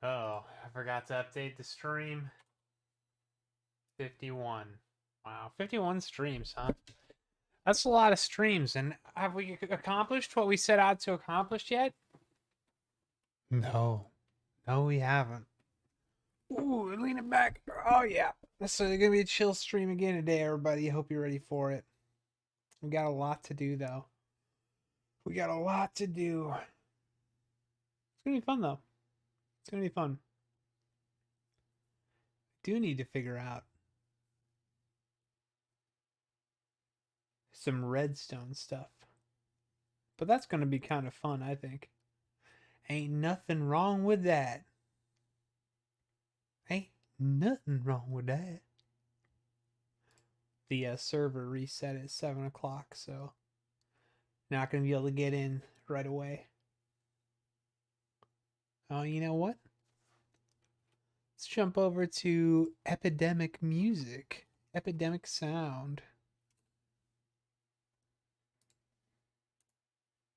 Oh, I forgot to update the stream. 51. Wow, 51 streams, huh? That's a lot of streams. And have we accomplished what we set out to accomplish yet? No. No, we haven't. Ooh, lean it back. Oh, yeah. This is going to be a chill stream again today, everybody. Hope you're ready for it. We got a lot to do, though. We got a lot to do. It's going to be fun, though. It's going to be fun. Do need to figure out some redstone stuff. But that's going to be kind of fun, I think. Ain't nothing wrong with that. Ain't nothing wrong with that. The server reset at 7 o'clock, so not going to be able to get in right away. Oh, you know what? Let's jump over to Epidemic Music. Epidemic Sound.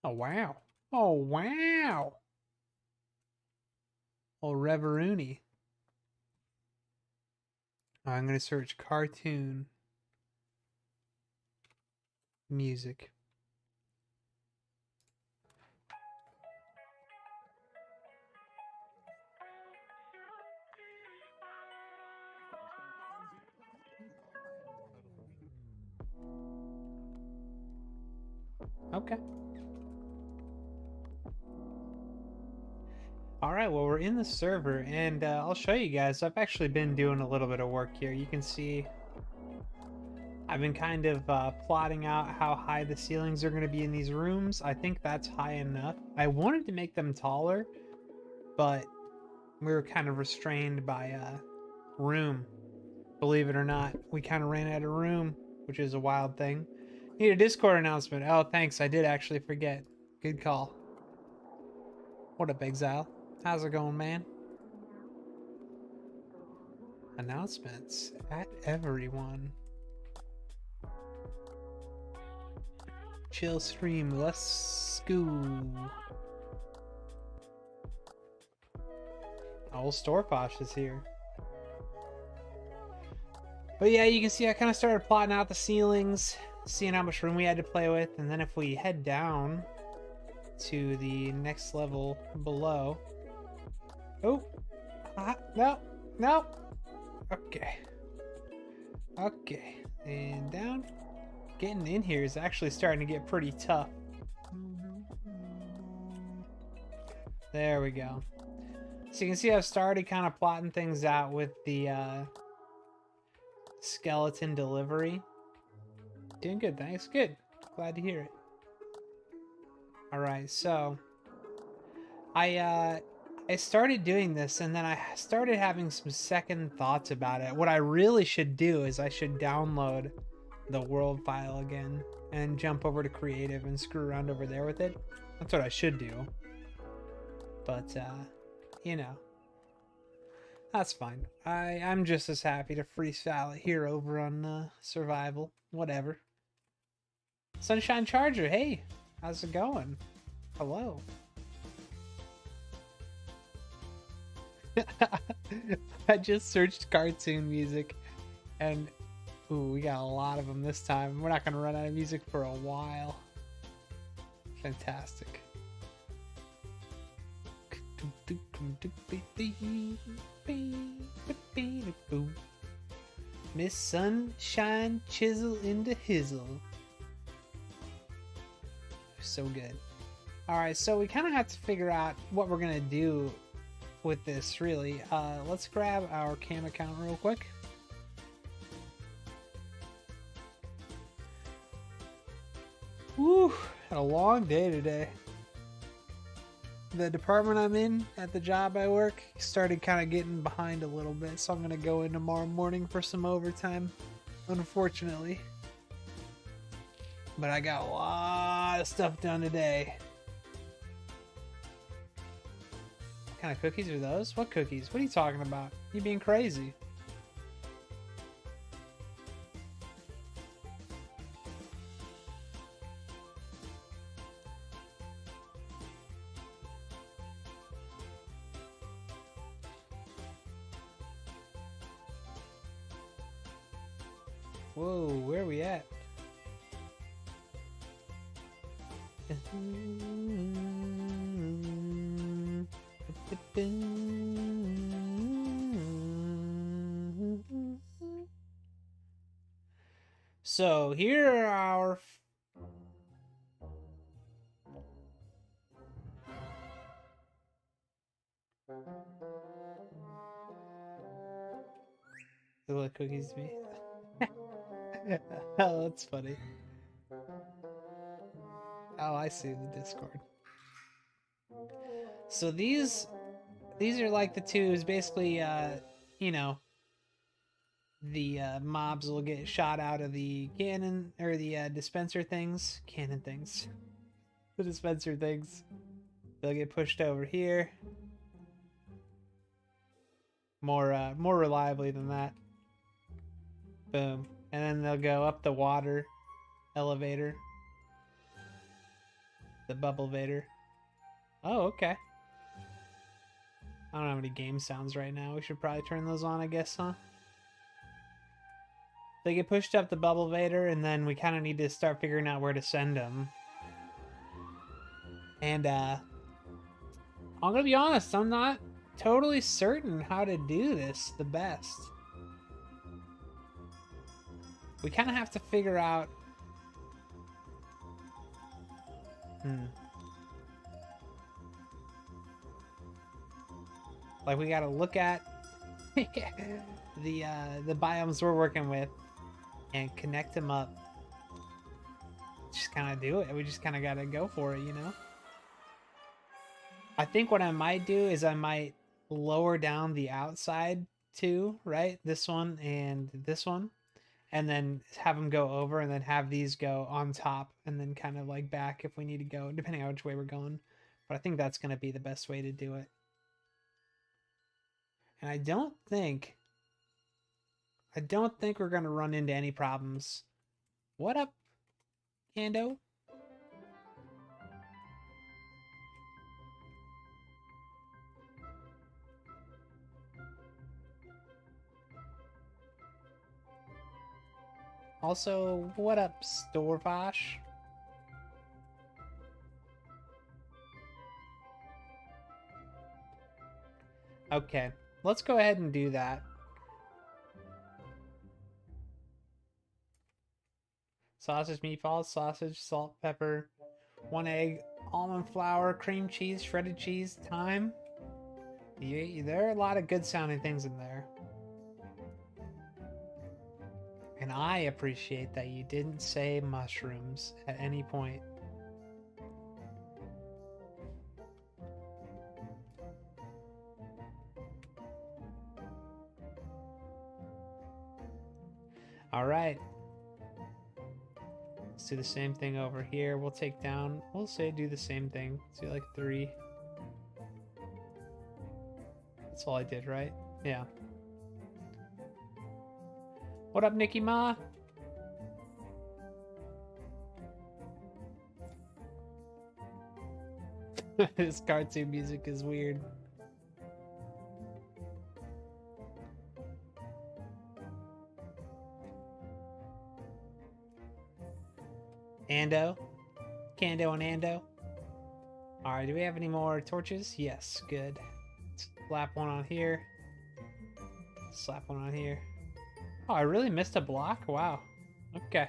Oh, wow. Oh, wow. Oh, Reveroony. I'm going to search cartoon music. Okay. All right, well, we're in the server, and I'll show you guys. I've actually been doing a little bit of work here. You can see I've been kind of plotting out how high the ceilings are going to be in these rooms. I think that's high enough. I wanted to make them taller, but we were kind of restrained by room. Believe it or not, we kind of ran out of room, which is a wild thing. Need a Discord announcement. Oh, thanks. I did actually forget. Good call. What up, Exile? How's it going, man? Announcements at everyone. Chill stream. Let's go. Old Store Posh is here. But yeah, you can see I kind of started plotting out the ceilings, seeing how much room we had to play with, and then if we head down to the next level below. Oh, no, no. Okay. Okay, and down. Getting in here is actually starting to get pretty tough. There we go. So you can see I've started kind of plotting things out with the skeleton delivery. Doing good, thanks. Good. Glad to hear it. Alright, so I started doing this, and then I started having some second thoughts about it. What I really should do is I should download the world file again and jump over to creative and screw around over there with it. That's what I should do. But you know, that's fine. I'm just as happy to freestyle it here over on survival. Whatever. Sunshine Charger, hey, how's it going? Hello. I just searched cartoon music, and ooh, we got a lot of them this time. We're not gonna run out of music for a while. Fantastic. Miss Sunshine Chisel into Hizzle. So good. Alright, so we kind of have to figure out what we're gonna do with this, really. Let's grab our cam account real quick. Woo! Had a long day today. The department I'm in at the job I work started kind of getting behind a little bit, so I'm gonna go in tomorrow morning for some overtime, unfortunately. But I got a lot of stuff done today. What kind of cookies are those? What cookies? What are you talking about? You being crazy? Whoa, where are we at? So here are our they look cookies to me. Oh, that's funny. Oh, I see the Discord. So these are like the twos. Basically, you know, the mobs will get shot out of the cannon or the dispenser things. Cannon things. The dispenser things. They'll get pushed over here. More reliably than that. Boom. And then they'll go up the water elevator. The bubble vader. Oh, okay. I don't have any game sounds right now. We should probably turn those on, I guess, huh? They get pushed up the bubble vader, and then we kind of need to start figuring out where to send them. And, I'm gonna be honest, I'm not totally certain how to do this the best. We kind of have to figure out... Like, we gotta look at the biomes we're working with and connect them up. Just kind of do it. We just kind of gotta go for it, you know? I think what I might do is I might lower down the outside two, right? This one and this one. And then have them go over and then have these go on top and then kind of like back if we need to go, depending on which way we're going. But I think that's going to be the best way to do it. And I don't think we're going to run into any problems. What up, Ando? Also, what up, Storvash? Okay, let's go ahead and do that. Sausage, meatballs, sausage, salt, pepper, 1 egg, almond flour, cream cheese, shredded cheese, thyme. There are a lot of good sounding things in there. And I appreciate that you didn't say mushrooms at any point. All right. Let's do the same thing over here. We'll take down, we'll say do the same thing. Let's do like 3. That's all I did, right? Yeah. What up, Nikki Ma? This cartoon music is weird. Ando? Kando and Ando? Alright, do we have any more torches? Yes, good. Slap one on here. Slap one on here. Oh, I really missed a block? Wow. Okay.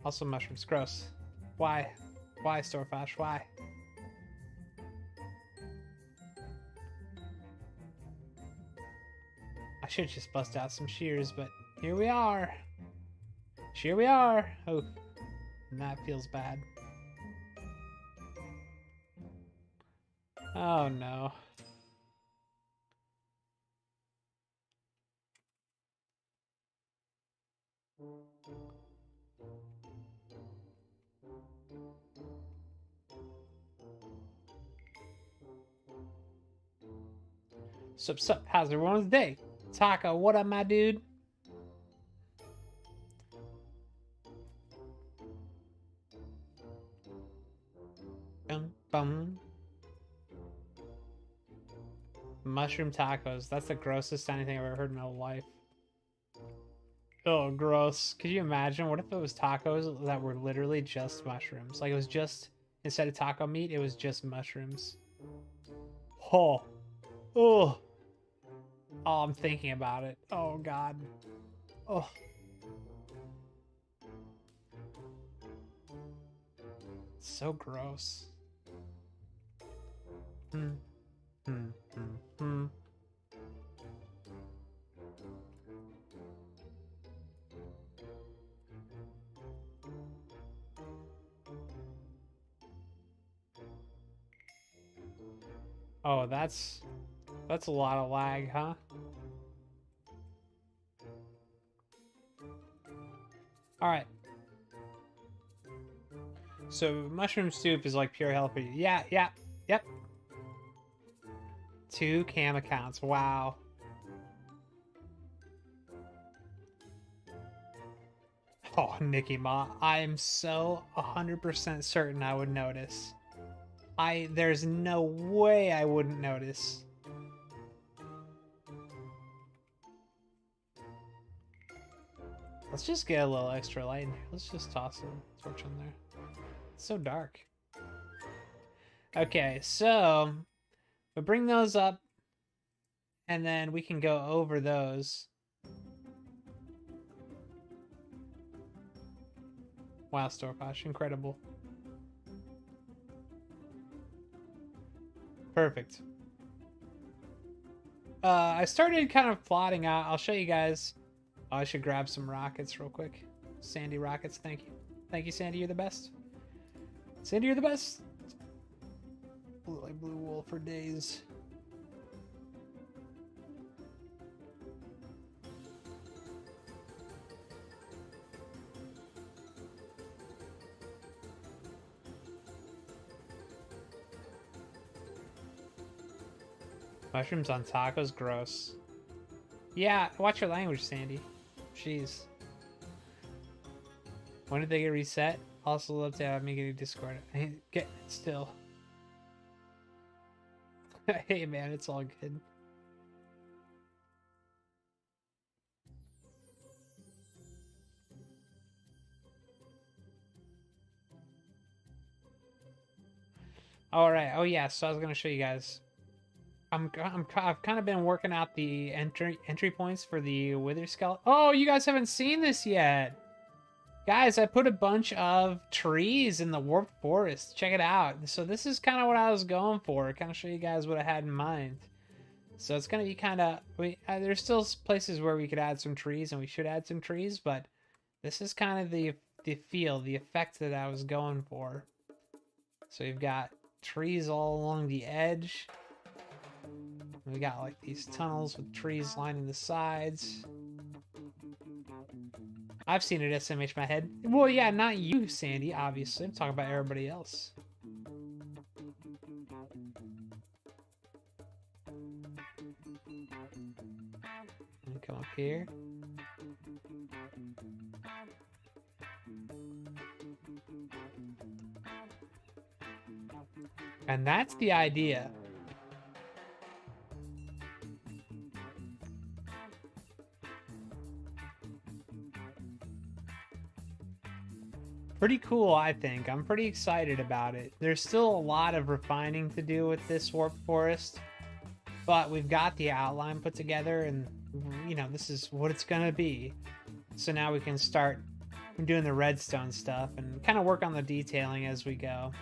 Also mushrooms. Gross. Why? Why, Storefash? Why? I should just bust out some shears, but here we are. Here we are. Oh, that feels bad. Oh, no. Sup, how's everyone's day? Taka, what up, my dude? Bum, bum. Mushroom tacos. That's the grossest anything I've ever heard in my whole life. Oh, gross. Could you imagine? What if it was tacos that were literally just mushrooms? Like it was just, instead of taco meat, it was just mushrooms. Oh. Oh. Oh, I'm thinking about it. Oh, God. Oh. So gross. Hmm. Hmm. Hmm. Hmm. Oh, that's a lot of lag, huh? All right. So mushroom soup is like pure hell for you. Yeah, yeah, yep. 2 cam accounts. Wow. Oh, Nikki Ma, I'm so 100% certain I would notice. There's no way I wouldn't notice. Let's just get a little extra light in here. Let's just toss a torch in there. It's so dark. Okay, so we bring those up and then we can go over those. Wow, Storkosh, incredible. Perfect. I started kind of plotting out. I'll show you guys. Oh, I should grab some rockets real quick. Sandy rockets, thank you. Thank you, Sandy, you're the best. Sandy, you're the best. Blue like blue wool for days. Mushrooms on tacos, gross. Yeah, watch your language, Sandy. Jeez. When did they get reset? Also love to have me get a Discord. I get still. Hey man, it's all good. All right. Oh yeah. So I was gonna show you guys. I've kind of been working out the entry points for the Wither Skeleton. Oh, you guys haven't seen this yet. Guys, I put a bunch of trees in the Warped Forest. Check it out. So this is kind of what I was going for. Kind of show you guys what I had in mind. So it's going to be kind of... there's still places where we could add some trees, and we should add some trees, but this is kind of the feel, the effect that I was going for. So you've got trees all along the edge. We got like these tunnels with trees lining the sides. I've seen it SMH my head. Well, yeah, not you, Sandy, obviously. I'm talking about everybody else. Come up here. And that's the idea. Pretty cool, I think. I'm pretty excited about it. There's still a lot of refining to do with this Warped Forest, but we've got the outline put together, and you know, this is what it's gonna be. So now we can start doing the redstone stuff and kind of work on the detailing as we go.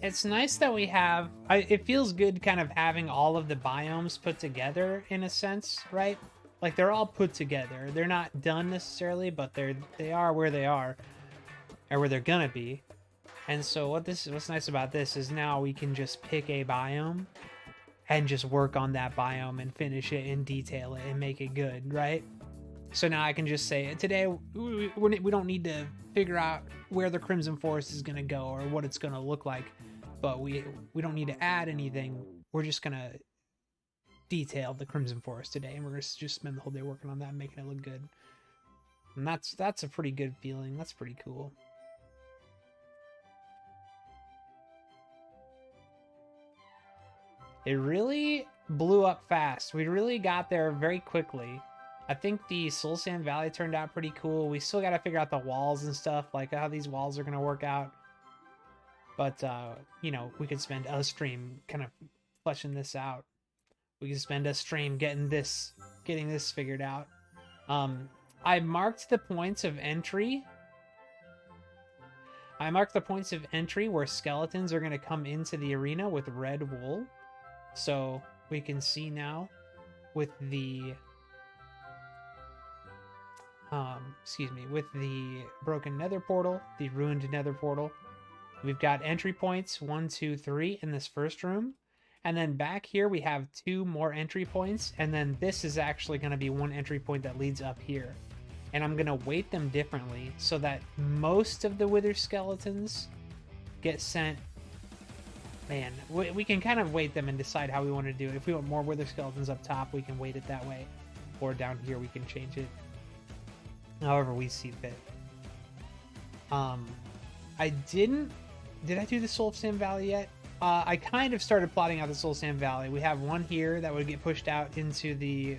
It's nice that we have... it feels good kind of having all of the biomes put together in a sense, right? Like, they're all put together. They're not done necessarily, but they are where they are, or where they're gonna be. And so what's nice about this is now we can just pick a biome and just work on that biome and finish it and detail it and make it good, right? So now I can just say, today we don't need to figure out where the Crimson Forest is gonna go or what it's gonna look like, but we don't need to add anything. We're just gonna detail the Crimson Forest today, and we're gonna just spend the whole day working on that and making it look good. And that's a pretty good feeling. That's pretty cool. It really blew up fast. We really got there very quickly. I think the Soul Sand Valley turned out pretty cool. We still got to figure out the walls and stuff, like how these walls are going to work out. But, you know, we could spend a stream kind of fleshing this out. We could spend a stream getting this figured out. I marked the points of entry. I marked the points of entry where skeletons are going to come into the arena with red wool. So we can see now with the with the broken nether portal, the ruined nether portal. We've got entry points 1, 2, 3 in this first room. And then back here we have 2 more entry points. And then this is actually going to be 1 entry point that leads up here. And I'm going to weight them differently so that most of the wither skeletons get sent. Man, we can kind of weight them and decide how we want to do it. If we want more wither skeletons up top, we can weight it that way. Or down here, we can change it however we see fit. Did I do the Soul Sand Valley yet? I kind of started plotting out the Soul Sand Valley. We have one here that would get pushed out into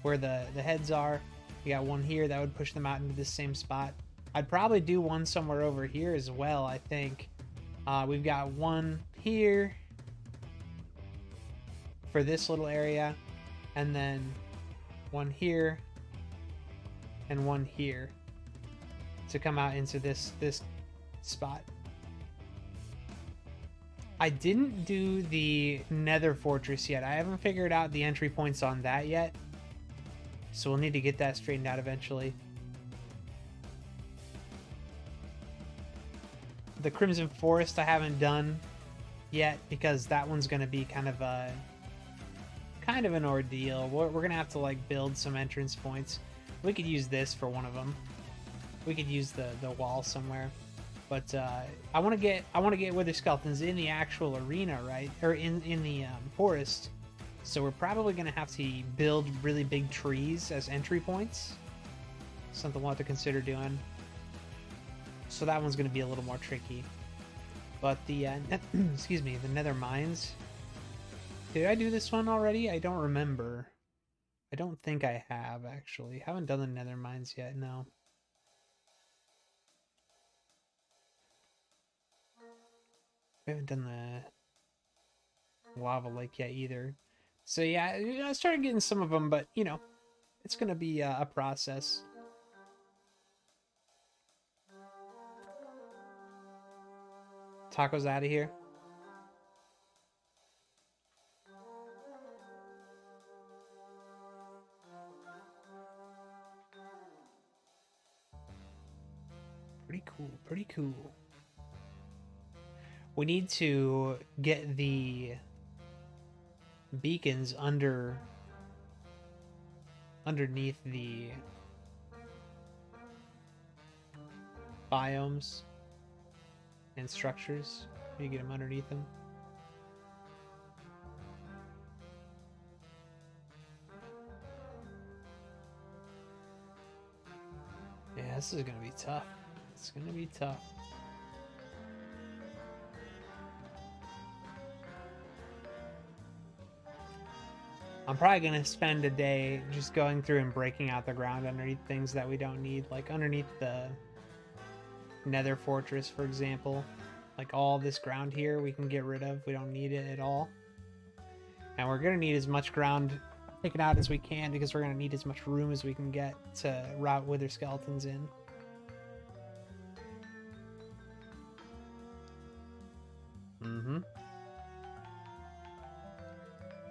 where the heads are. We got one here that would push them out into this same spot. I'd probably do one somewhere over here as well, I think. We've got one here for this little area, and then one here, and one here to come out into this spot. I didn't do the Nether Fortress yet. I haven't figured out the entry points on that yet. So we'll need to get that straightened out eventually. The Crimson Forest I haven't done yet because that one's going to be kind of an ordeal. We're going to have to like build some entrance points. We could use this for one of them. We could use the wall somewhere. But I want to get wither skeletons in the actual arena, right? Or in the forest. So we're probably going to have to build really big trees as entry points. Something we'll have to consider doing. So that one's going to be a little more tricky. But the excuse me, the Nether Mines. Did I do this one already? I don't remember. I don't think I have, actually. Haven't done the Nether Mines yet, no. We haven't done the lava lake yet either. So yeah, I started getting some of them, but you know, it's gonna be a process. Taco's out of here. Pretty cool, pretty cool. We need to get the beacons underneath the biomes and structures. You get them underneath them. Yeah, this is gonna be tough. It's gonna be tough. I'm probably gonna spend a day just going through and breaking out the ground underneath things that we don't need, like underneath the Nether Fortress, for example. Like all this ground here we can get rid of. We don't need it at all. And we're gonna need as much ground taken out as we can because we're gonna need as much room as we can get to route wither skeletons in.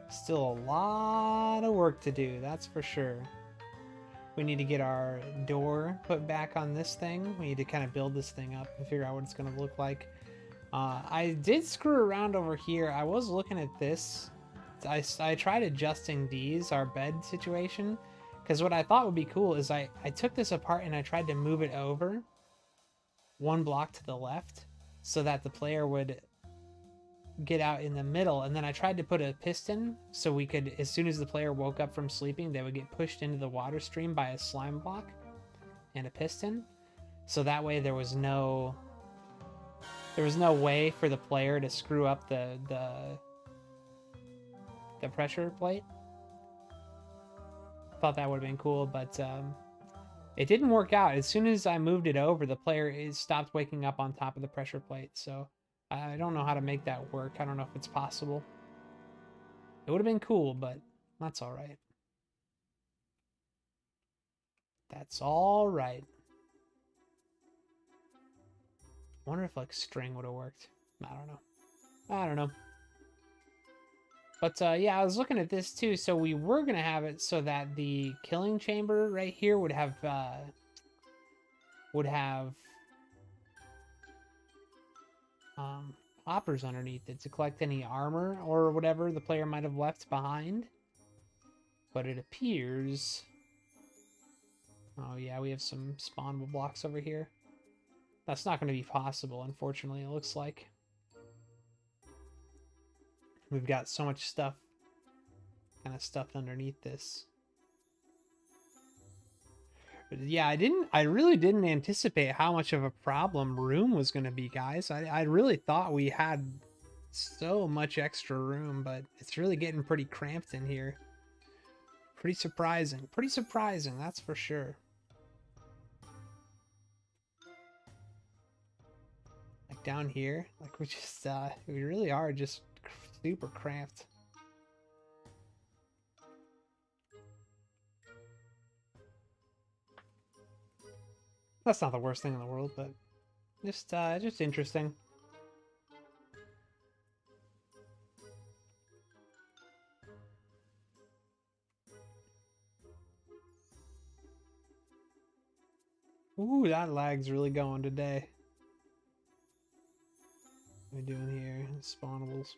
Still a lot of work to do, that's for sure. We need to get our door put back on this thing. We need to kind of build this thing up and figure out what it's going to look like. I did screw around over here. I was looking at this. I tried adjusting these, our bed situation, because what I thought would be cool is I took this apart and I tried to move it over 1 block to the left so that the player would get out in the middle, and then I tried to put a piston so we could, as soon as the player woke up from sleeping, they would get pushed into the water stream by a slime block and a piston, so that way there was no way for the player to screw up the pressure plate. thought that would have been cool, but it didn't work out. As soon as I moved it over, the player stopped waking up on top of the pressure plate. So I don't know how to make that work. I don't know if it's possible. It would have been cool, but that's all right. That's all right. I wonder if like string would have worked. I don't know. I don't know. But yeah, I was looking at this too. So we were gonna have it so that the killing chamber right here would have hoppers underneath it to collect any armor or whatever the player might have left behind. But it appears... Oh yeah, we have some spawnable blocks over here. That's not going to be possible, unfortunately, it looks like. We've got so much stuff kind of stuffed underneath this. But yeah, I really didn't anticipate how much of a problem room was going to be, guys. I really thought we had so much extra room, but it's really getting pretty cramped in here. Pretty surprising, that's for sure. Like down here, like we really are just super cramped. That's not the worst thing in the world, but just interesting. Ooh, that lag's really going today. What are we doing here? Spawnables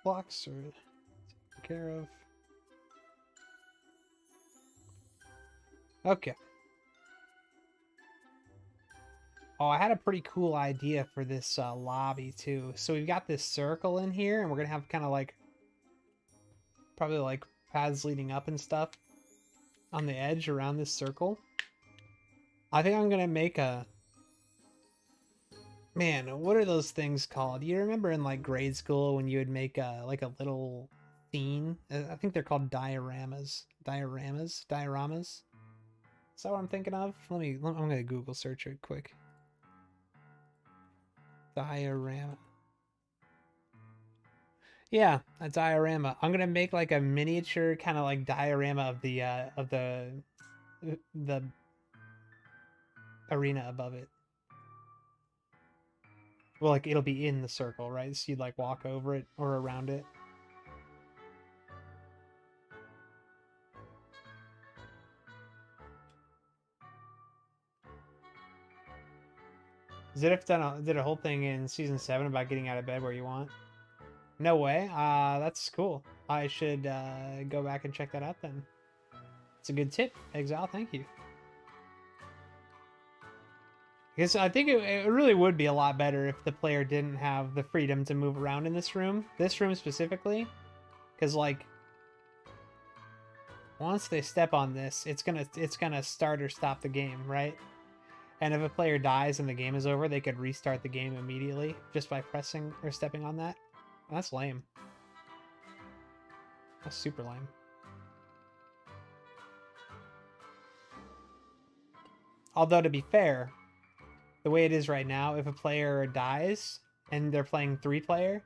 blocks are taken care of. Okay. Oh, I had a pretty cool idea for this lobby too. So we've got this circle in here, and we're gonna have kind of like probably like paths leading up and stuff on the edge around this circle. I think I'm gonna make a... Man, what are those things called? You remember in like grade school when you would make like a little scene? I think they're called dioramas. Dioramas. Is that what I'm thinking of? I'm gonna Google search it quick. Diorama. Yeah, a diorama. I'm gonna make like a miniature kind of like diorama of the arena above it. Well, like it'll be in the circle, right? So you'd like walk over it or around it. Zidif did a whole thing in season 7 about getting out of bed where you want. No way. That's cool. I should go back and check that out then. It's a good tip, Exile. Thank you. Because I think it really would be a lot better if the player didn't have the freedom to move around in this room specifically. Because like, once they step on this, it's gonna start or stop the game, right? And if a player dies and the game is over, they could restart the game immediately just by pressing or stepping on that. That's lame. That's super lame. Although, to be fair, the way it is right now, if a player dies and they're playing 3-player,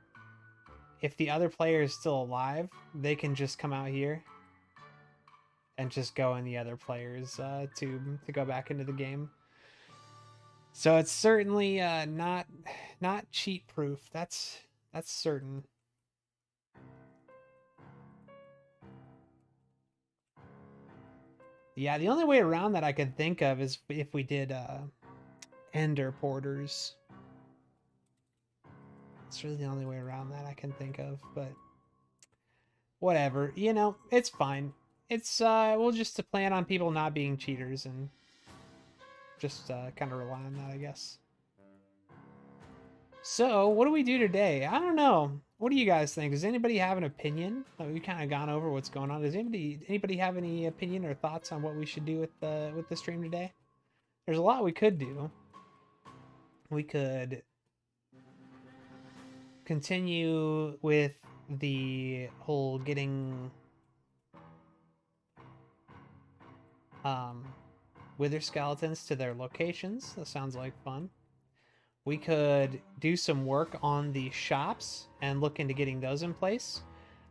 if the other player is still alive, they can just come out here and just go in the other player's tube to go back into the game. So it's certainly not cheat proof. That's certain. Yeah, the only way around that I could think of is if we did Ender porters. It's really the only way around that I can think of, but whatever. You know, it's fine. It's we'll just plan on people not being cheaters and just kind of rely on that, I guess. So, what do we do today? I don't know. What do you guys think? Does anybody have an opinion? We've kind of gone over what's going on. Does anybody have any opinion or thoughts on what we should do with the stream today? There's a lot we could do. We could continue with the whole getting wither skeletons to their locations. That sounds like fun. We could do some work on the shops and look into getting those in place.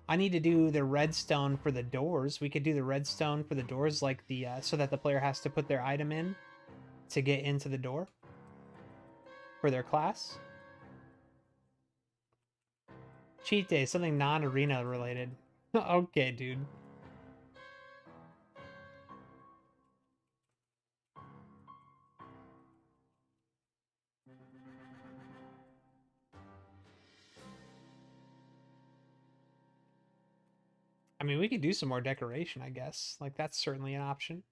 I need to do the redstone for the doors. We could do the redstone for the doors, like the so that the player has to put their item in to get into the door for their class. Cheat day, something non-arena related. Okay, dude. I mean, we could do some more decoration, I guess. Like, that's certainly an option.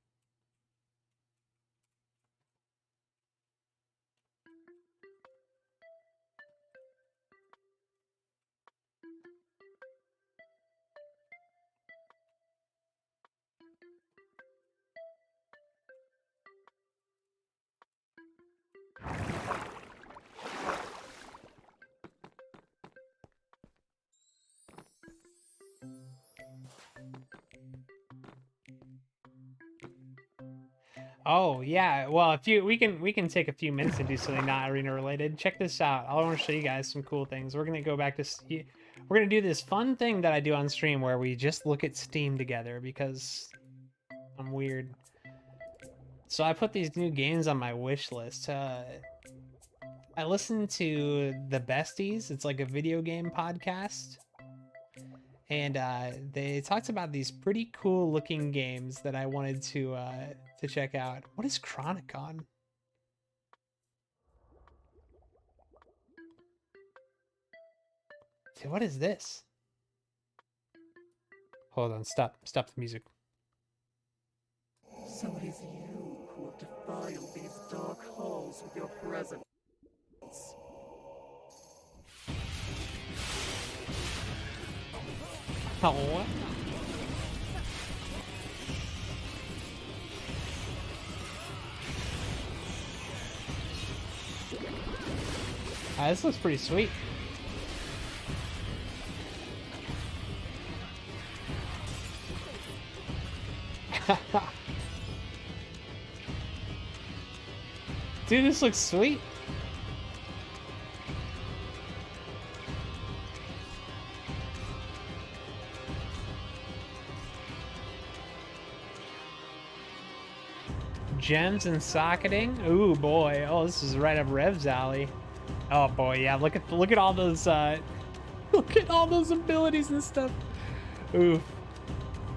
Oh yeah, well if you we can take a few minutes and do something not arena related. Check this out. I want to show you guys some cool things. We're gonna go back to we're gonna do this fun thing that I do on stream where we just look at Steam together because I'm weird. So I put these new games on my wish list. I listened to The Besties. It's like a video game podcast. And they talked about these pretty cool looking games that I wanted to check out. What is Chronicon? Dude, what is this? Hold on, stop the music. So it is you who have defiled these dark halls with your presence. Oh. This looks pretty sweet. Dude, this looks sweet. Gems and socketing. Ooh boy. Oh, this is right up Rev's alley. Oh boy, yeah. Look at all those look at all those abilities and stuff. Ooh.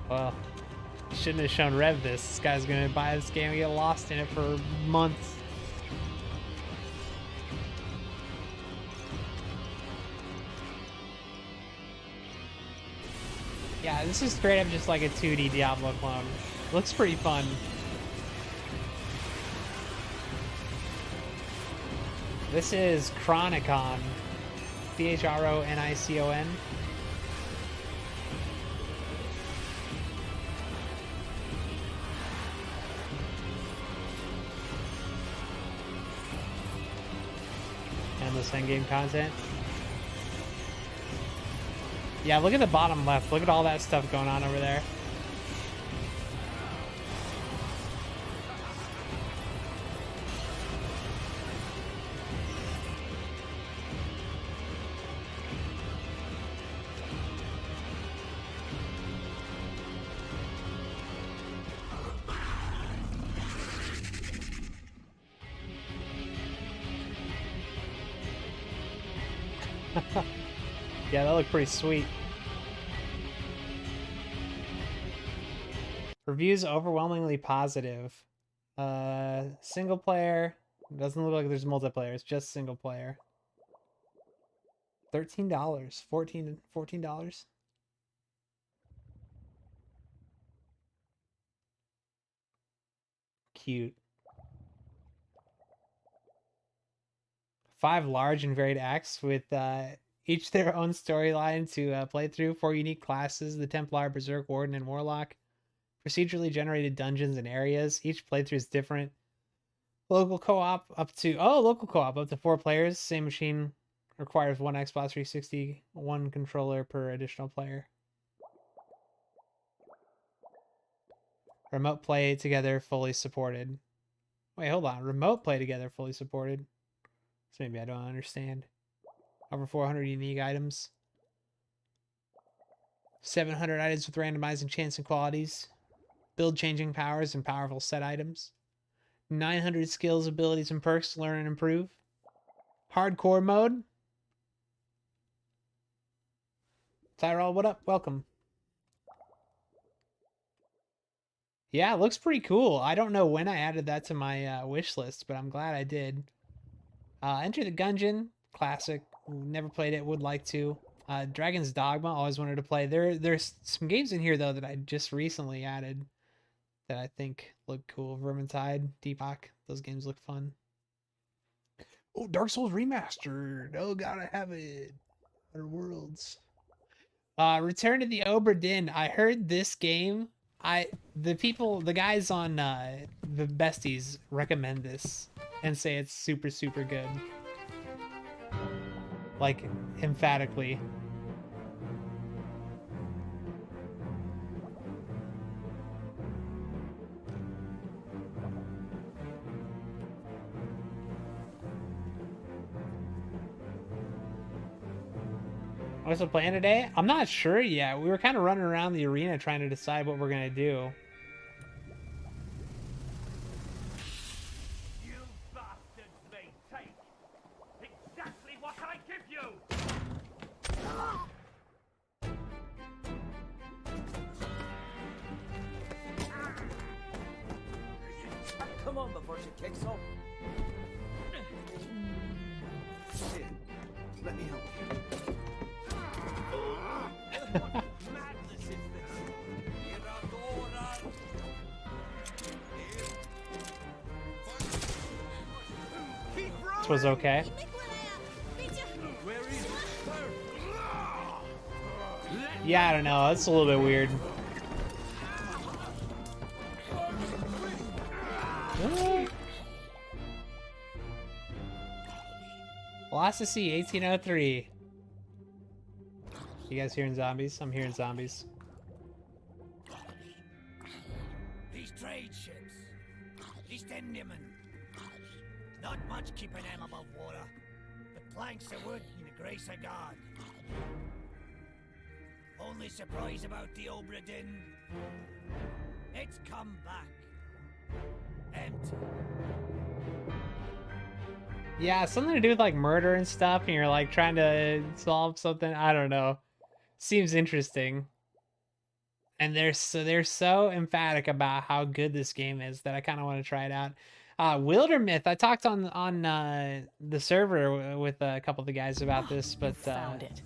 Well, shouldn't have shown Rev this. This guy's gonna buy this game and get lost in it for months. Yeah, this is straight up just like a 2D Diablo clone. Looks pretty fun. This is Chronicon. Chronicon. Endless endgame content. Yeah, look at the bottom left. Look at all that stuff going on over there. Yeah, that looked pretty sweet. Reviews overwhelmingly positive. Single player. Doesn't look like there's multiplayer. It's just single player. $13. $14. Cute. 5 large and varied acts with each their own storyline to play through. 4 unique classes: the Templar, Berserk, Warden, and Warlock. Procedurally generated dungeons and areas. Each playthrough is different. Local co-op up to local co-op up to 4 players. Same machine requires 1 Xbox 360, 1 controller per additional player. Remote play together fully supported. Wait, hold on. Remote play together fully supported. So maybe I don't understand. Over 400 unique items. 700 items with randomizing chance and qualities. Build changing powers and powerful set items. 900 skills, abilities, and perks to learn and improve. Hardcore mode. Tyrell, what up? Welcome. Yeah, it looks pretty cool. I don't know when I added that to my wish list, but I'm glad I did. Enter the Gungeon. Classic. Never played it. Would like to. Dragon's Dogma. Always wanted to play. There's some games in here, though, that I just recently added that I think look cool. Vermintide, Deepak. Those games look fun. Oh, Dark Souls Remastered. Oh, gotta have it. Outer Worlds. Return to the Obra Dinn. I heard this game. The guys on the Besties recommend this and say it's super, super good. Like, emphatically. What's the plan today? I'm not sure yet. We were kind of running around the arena trying to decide what we're gonna do. You bastards may take exactly what I give you! Come on before she kicks off. Here, let me help you. What madness is this? This was okay. Yeah, I don't know. That's a little bit weird. Philosophy 1803. You guys hearing zombies? I'm hearing zombies. These trade ships, these Dendymen, not much keeping them above water, but planks of wood in the grace of God. Only surprise about the Obra Dinn, it's come back empty. Yeah, something to do with like murder and stuff, and you're like trying to solve something. I don't know. Seems interesting. And they're so emphatic about how good this game is that I kind of want to try it out. Wildermyth, I talked on the server with a couple of the guys about this, but found it.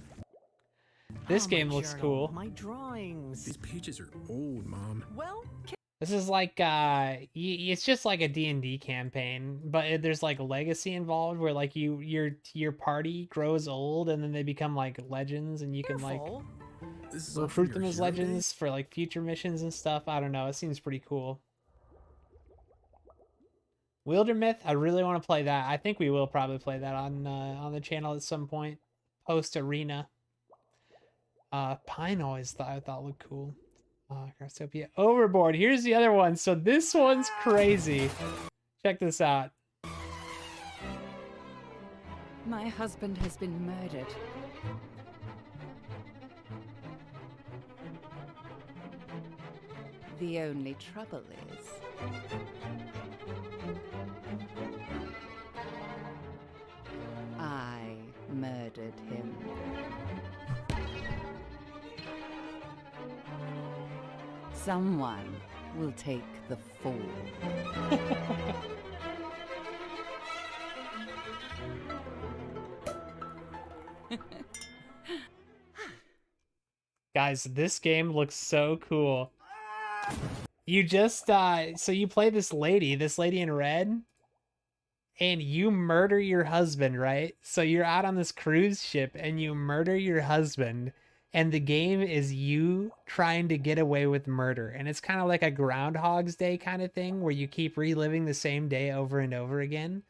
this Oh, game my looks journal, cool. My drawings. These pages are old, Mom. Well, This is like it's just like a D&D campaign, but there's like legacy involved where like your party grows old and then they become like legends, and you can like careful. This is all from recruit your them as hero legends for like future missions and stuff. I don't know. It seems pretty cool. Wildermyth, I really want to play that. I think we will probably play that on the channel at some point, post arena. Pine always I thought looked cool. Craftopia Overboard. Here's the other one. So this one's crazy. Check this out. My husband has been murdered. The only trouble is... I murdered him. Someone will take the fall. Guys, this game looks so cool. You just so you play this lady in red, and you murder your husband, right? So you're out on this cruise ship and you murder your husband, and the game is you trying to get away with murder. And it's kind of like a Groundhog's Day kind of thing where you keep reliving the same day over and over again,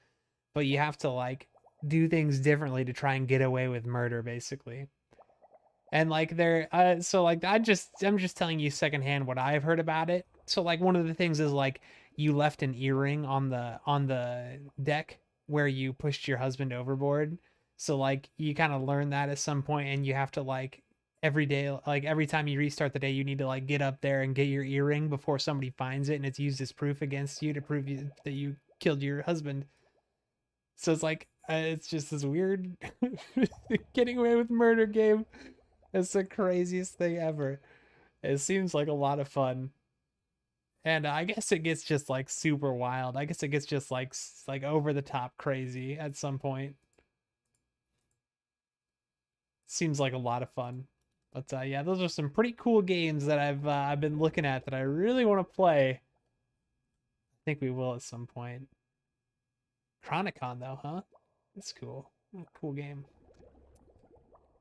but you have to like do things differently to try and get away with murder, basically. And like so like I'm just telling you secondhand what I've heard about it. So like one of the things is like you left an earring on the deck where you pushed your husband overboard. So like you kind of learn that at some point, and you have to like every day, like every time you restart the day, you need to like get up there and get your earring before somebody finds it, and it's used as proof against you to prove that you killed your husband. So it's like it's just this weird getting away with murder game. It's the craziest thing ever. It seems like a lot of fun. And I guess it gets just like super wild. I guess it gets just like over the top crazy at some point. Seems like a lot of fun. But yeah, those are some pretty cool games that I've been looking at that I really want to play. I think we will at some point. Chronicon though, huh? That's cool. Cool game.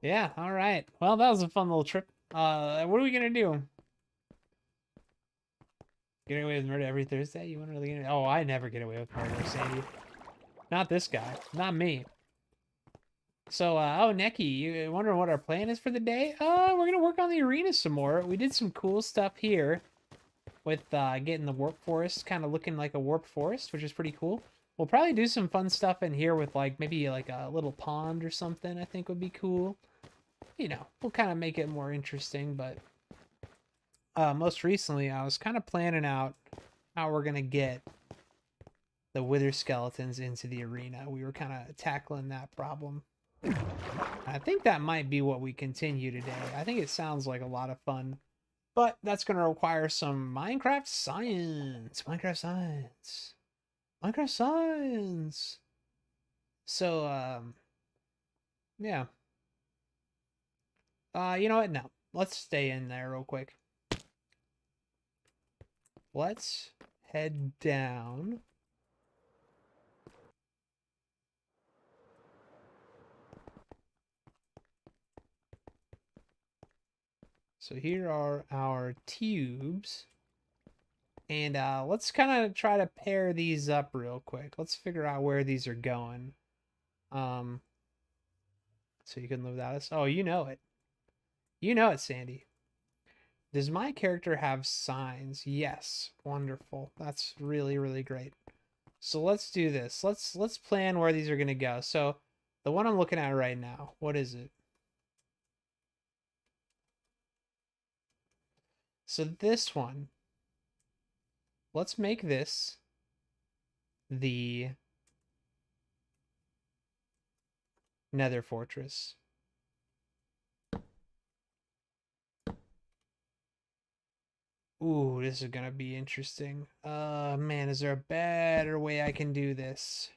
Yeah, all right. Well, that was a fun little trip. What are we gonna do? Get away with murder every Thursday? You want to really get? Oh, I never get away with murder, Sandy. Not this guy. Not me. So, oh, Neki, you wondering what our plan is for the day? We're gonna work on the arena some more. We did some cool stuff here with getting the warp forest kind of looking like a warp forest, which is pretty cool. We'll probably do some fun stuff in here with like maybe like a little pond or something. I think would be cool. You know, we'll kind of make it more interesting, but most recently I was kind of planning out how we're gonna get the wither skeletons into the arena. We were kind of tackling that problem. I think that might be what we continue today. I think it sounds like a lot of fun, but that's going to require some Minecraft science. Minecraft science. Minecraft science. So, yeah. You know what? No. Let's stay in there real quick. Let's head down. So here are our tubes. And let's kind of try to pair these up real quick. Let's figure out where these are going. So you can live without us. Oh, you know it. You know it, Sandy. Does my character have signs? Yes. Wonderful. That's really, really great. So let's do this. Let's plan where these are going to go. So the one I'm looking at right now, what is it? So this one, let's make this the Nether Fortress. Ooh, this is gonna be interesting. Man, is there a better way I can do this?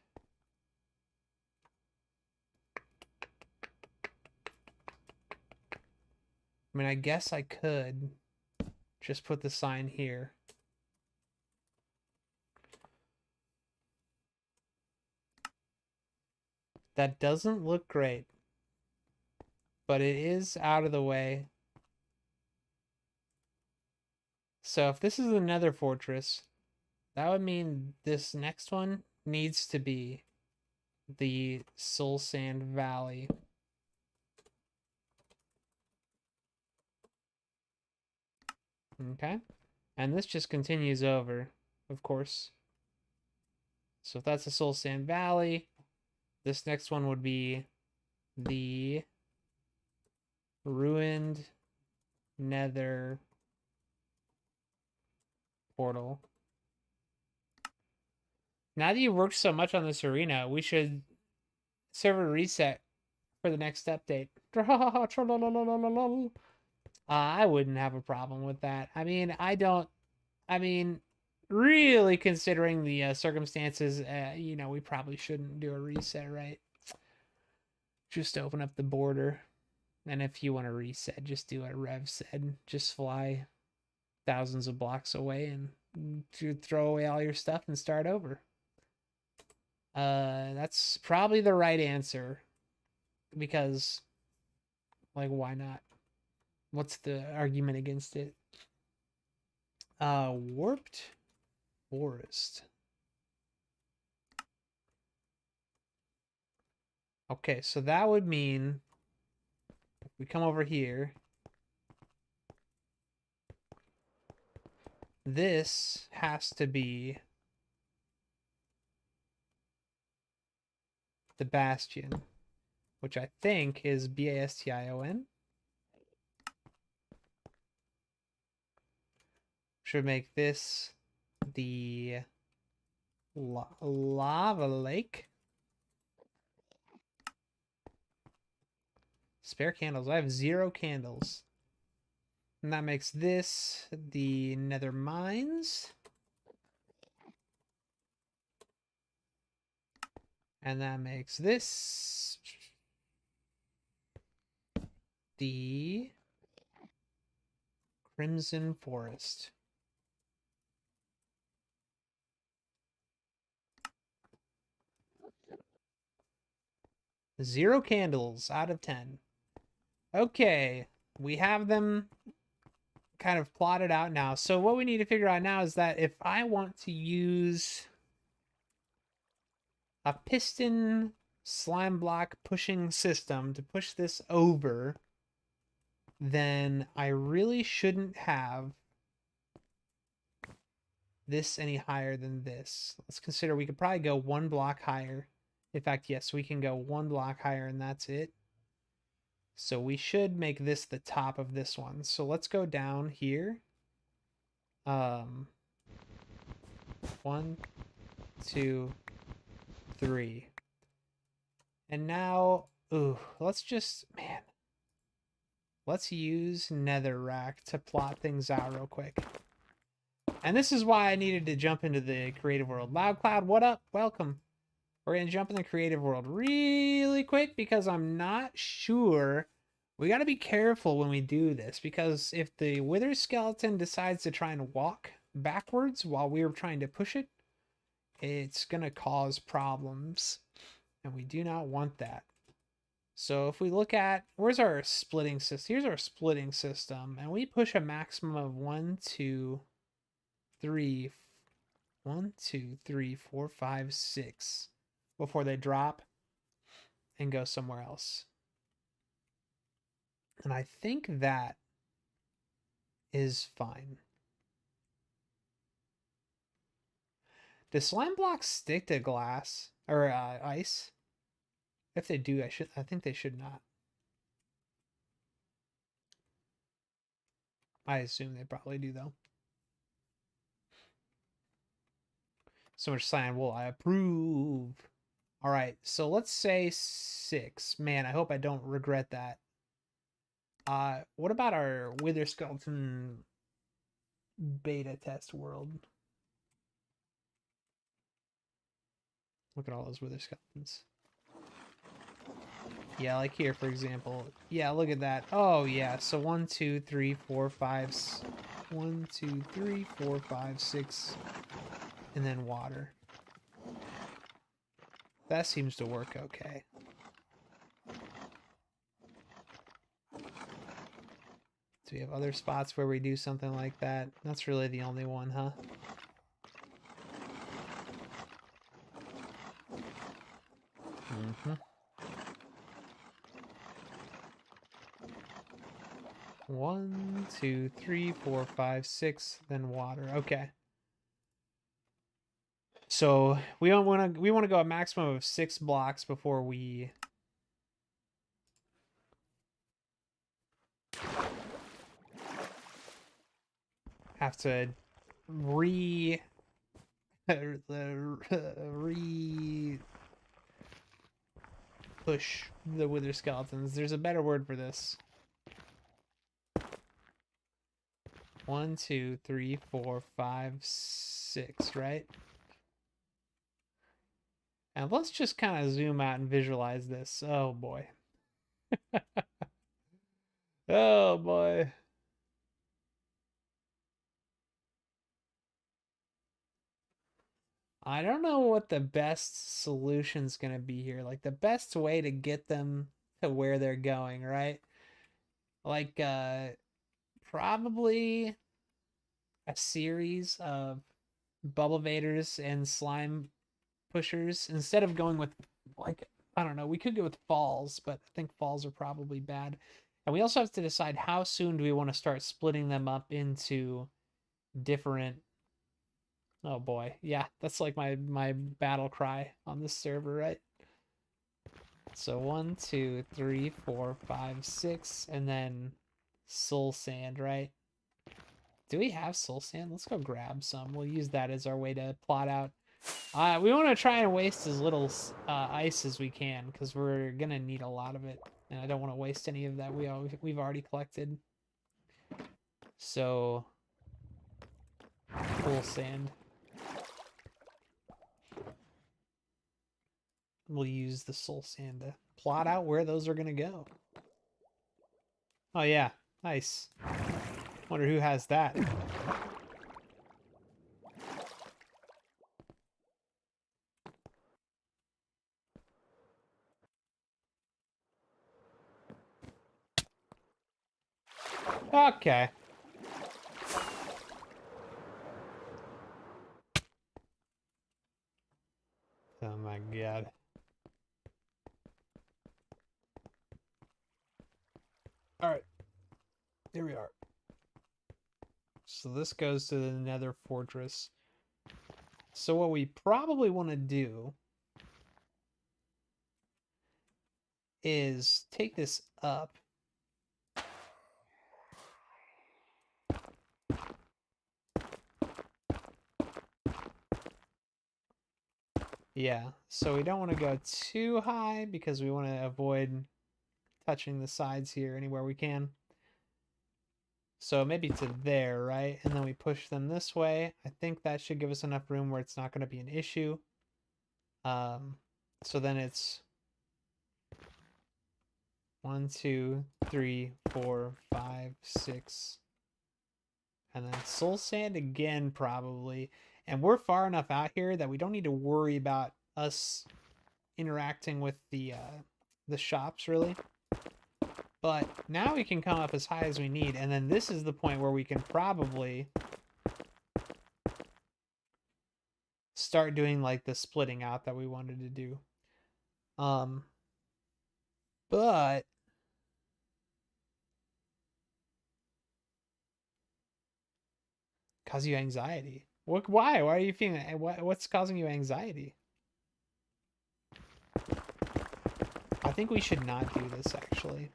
I mean, I guess I could just put the sign here. That doesn't look great, but it is out of the way. So if this is the Nether Fortress, that would mean this next one needs to be the Soul Sand Valley. Okay. And this just continues over, of course. So if that's the Soul Sand Valley, this next one would be the Ruined Nether Portal. Now that you've worked so much on this arena, we should server reset for the next update. I wouldn't have a problem with that. I mean, really considering the circumstances, you know, we probably shouldn't do a reset, right? Just open up the border. And if you want to reset, just do what Rev said. Just fly thousands of blocks away and throw away all your stuff and start over. That's probably the right answer. Because, like, why not? What's the argument against it? Warped Forest. Okay, so that would mean if we come over here, This has to be the Bastion, which I think is Bastion. Should make this the lava lake. Spare candles. I have 0 candles. And that makes this the nether mines. And that makes this the Crimson Forest. Zero candles out of 10. Okay, we have them kind of plotted out now. So what we need to figure out now is that if I want to use a piston slime block pushing system to push this over, then I really shouldn't have this any higher than this. Let's consider we could probably go 1 block higher. In fact, yes, we can go 1 block higher and that's it. So we should make this the top of this one. So let's go down here. 1, 2, 3. And now, let's just, man. Let's use netherrack to plot things out real quick. And this is why I needed to jump into the creative world. LoudCloud, what up? Welcome. We're going to jump in the creative world really quick because I'm not sure. We got to be careful when we do this because if the wither skeleton decides to try and walk backwards while we're trying to push it, it's going to cause problems. And we do not want that. So if we look at, where's our splitting system? Here's our splitting system. And we push a maximum of 1, 2, 3, 1, 2, 3, 4, 5, 6 before they drop and go somewhere else. And I think that is fine. Do slime blocks stick to glass or ice? If they do, I think they should not. I assume they probably do though. So much slime wool, I approve. All right, so let's say 6. Man, I hope I don't regret that. What about our wither skeleton beta test world? Look at all those wither skeletons. Yeah, like here, for example. Yeah, look at that. Oh, yeah. So 1, 2, 3, 4, 5. 1, 2, 3, 4, 5, 6. And then water. That seems to work okay. Do we have other spots where we do something like that? That's really the only one, huh? Mm-hmm. 1, 2, 3, 4, 5, 6, then water. Okay. So we want to go a maximum of 6 blocks before we have to push the wither skeletons. There's a better word for this. 1, 2, 3, 4, 5, 6, right? And let's just kind of zoom out and visualize this. Oh boy. Oh boy. I don't know what the best solution's going to be here. Like the best way to get them to where they're going, right? Like probably a series of bubble vaders and slime pushers instead of going with, like, I don't know, we could go with falls, but I think falls are probably bad. And we also have to decide how soon do we want to start splitting them up into different. Oh boy, yeah, that's like my battle cry on this server, right? So 1, 2, 3, 4, 5, 6, and then soul sand, right? Do we have soul sand? Let's go grab some. We'll use that as our way to plot out. We want to try and waste as little ice as we can, because we're gonna need a lot of it, and I don't want to waste any of that we've already collected. So, full sand. We'll use the soul sand to plot out where those are gonna go. Oh yeah, nice. Wonder who has that. Okay. Oh my god. Alright. Here we are. So this goes to the Nether Fortress. So what we probably want to do is take this up. Yeah, so we don't want to go too high because we want to avoid touching the sides here anywhere we can. So maybe to there, right? And then we push them this way. I think that should give us enough room where it's not going to be an issue. So then it's 1, 2, 3, 4, 5, 6. And then soul sand again, probably. And we're far enough out here that we don't need to worry about us interacting with the shops, really. But now we can come up as high as we need. And then this is the point where we can probably start doing like the splitting out that we wanted to do. But cause you anxiety. Why? Why are you feeling what's causing you anxiety? I think we should not do this actually.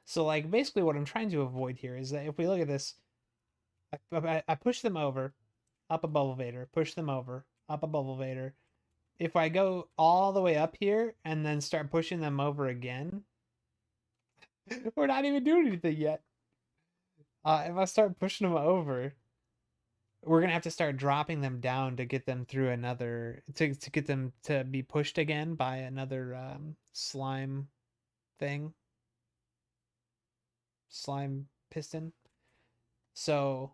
So like basically what I'm trying to avoid here is that if we look at this, I push them over, up a bubble vader, push them over, up a bubble vader. If I go all the way up here and then start pushing them over again, we're not even doing anything yet. If I start pushing them over, we're gonna have to start dropping them down to get them through another to get them to be pushed again by another slime thing. Slime piston. So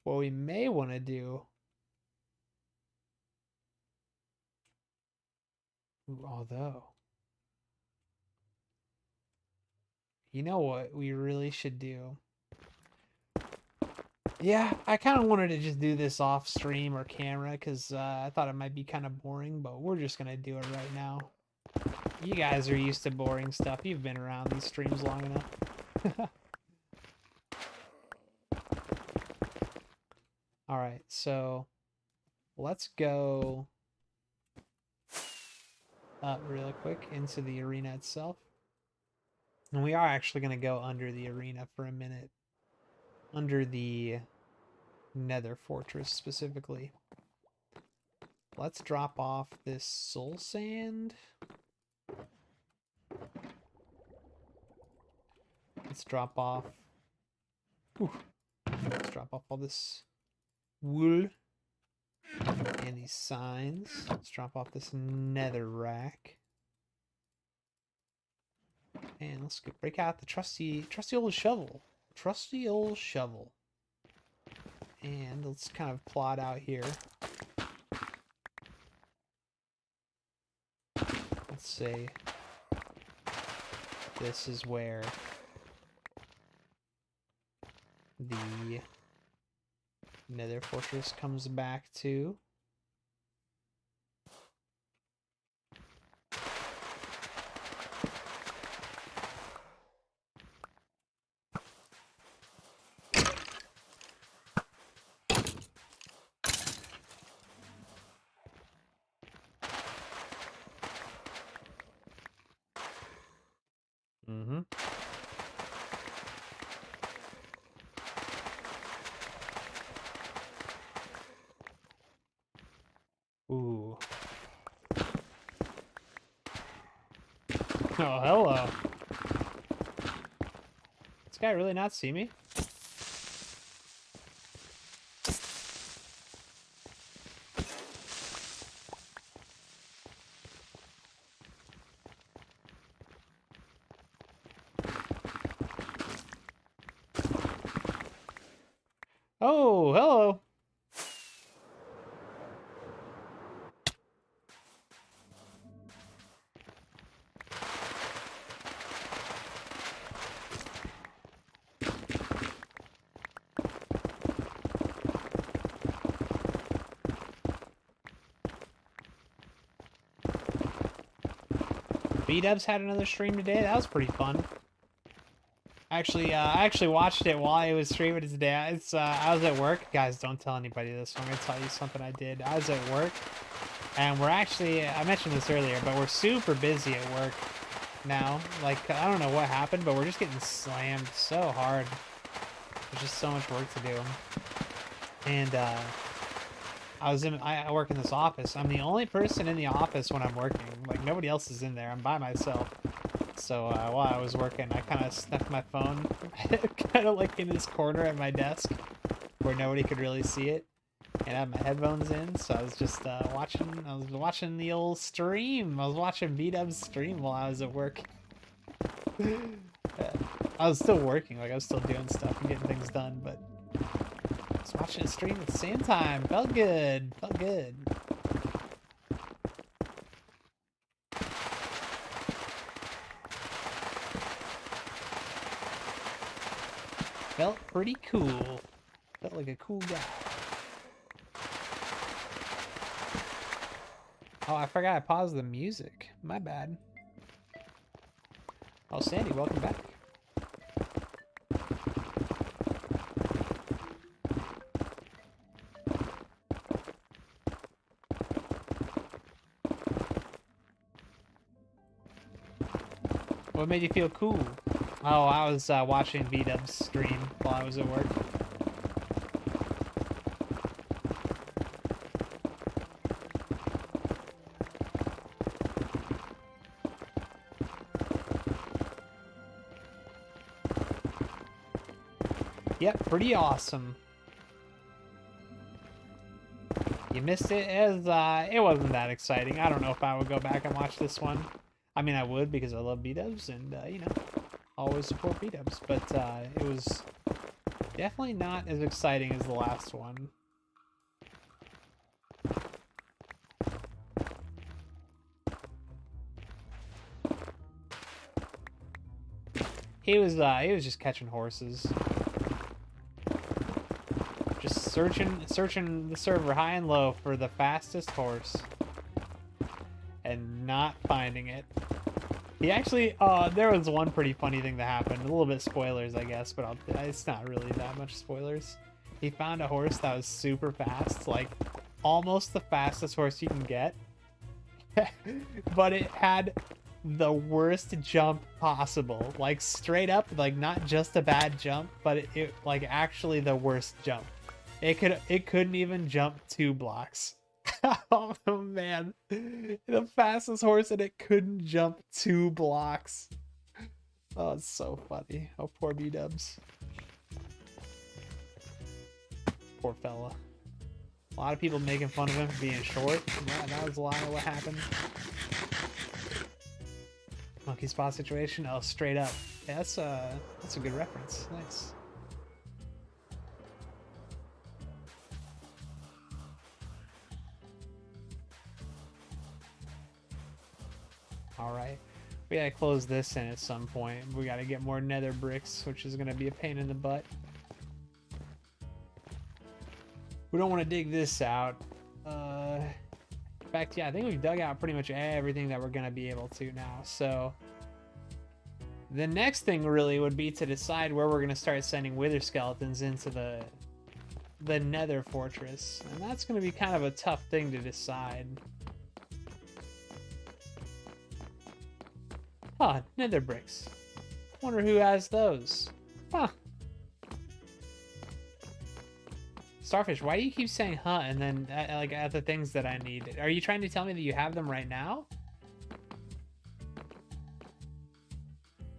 what we may want to do, although, you know what we really should do? Yeah, I kind of wanted to just do this off stream or camera because I thought it might be kind of boring, but we're just going to do it right now. You guys are used to boring stuff. You've been around these streams long enough. All right, so let's go up real quick into the arena itself. And we are actually going to go under the arena for a minute. Under the Nether Fortress specifically. Let's drop off this soul sand. Let's drop off. Let's drop off all this wool and these signs. Let's drop off this nether rack. And let's break out the trusty old shovel. Trusty old shovel. And let's kind of plot out here. say this is where the Nether Fortress comes back to. Mm-hmm. Ooh. Oh, hello. This guy really not see me? Oh, hello. B-Dubs had another stream today. That was pretty fun. I actually watched it while I was streaming today. I was at work. Guys, don't tell anybody this. I'm gonna tell you something I did. I was at work, and we're actually, I mentioned this earlier, but we're super busy at work now. Like, I don't know what happened, but we're just getting slammed so hard. There's just so much work to do. And I work in this office. I'm the only person in the office when I'm working. Like, nobody else is in there. I'm by myself. So while I was working, I kind of stuck my phone kind of like in this corner at my desk where nobody could really see it, and I had my headphones in. So I was just watching the old stream. I was watching B-Dub's stream while I was at work. I was still working, like I was still doing stuff and getting things done, but I was watching a stream at the same time. Felt good. Felt good. Felt pretty cool. Felt like a cool guy. Oh, I forgot I paused the music. My bad. Oh, Sandy, welcome back. What made you feel cool? Oh, I was watching B-Dub's stream while I was at work. Yep, pretty awesome. You missed it as it wasn't that exciting. I don't know if I would go back and watch this one. I mean, I would because I love B-Dubs and you know, always support B-Dubs, but it was definitely not as exciting as the last one. He was just catching horses. Just searching the server high and low for the fastest horse and not finding it. He actually, there was one pretty funny thing that happened. A little bit spoilers, I guess, but it's not really that much spoilers. He found a horse that was super fast, like almost the fastest horse you can get. But it had the worst jump possible. Like straight up, like not just a bad jump, but it like actually the worst jump. It couldn't even jump 2 blocks. Oh man, the fastest horse and it couldn't jump 2 blocks. Oh, it's so funny. Oh, poor B-Dubs. Poor fella. A lot of people making fun of him for being short. That was a lot of what happened. Monkey spot situation? Oh, straight up. Yeah, that's a good reference. Nice. Alright. We gotta close this in at some point. We gotta get more nether bricks, which is gonna be a pain in the butt. We don't want to dig this out. In fact, yeah, I think we've dug out pretty much everything that we're gonna be able to now. So the next thing really would be to decide where we're gonna start sending wither skeletons into the nether fortress. And that's gonna be kind of a tough thing to decide. Huh, nether bricks. Wonder who has those. Huh. Starfish, why do you keep saying huh and then like at the things that I need? Are you trying to tell me that you have them right now?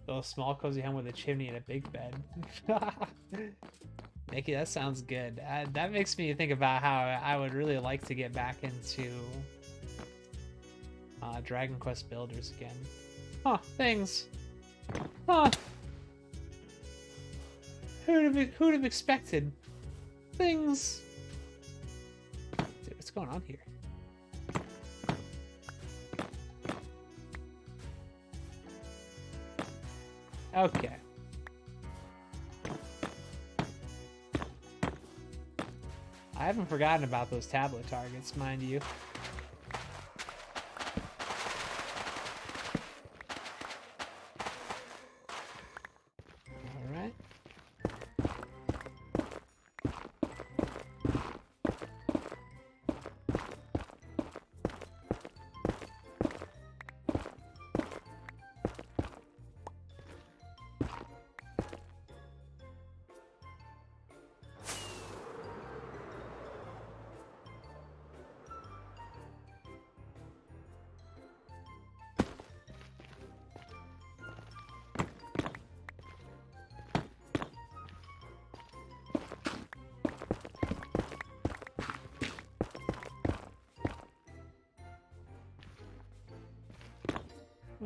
Oh, small cozy home with a chimney and a big bed. Nikki, that sounds good. That makes me think about how I would really like to get back into Dragon Quest Builders again. Huh, things. Huh. Who'd have expected? Things. Dude, what's going on here? Okay. I haven't forgotten about those tablet targets, mind you.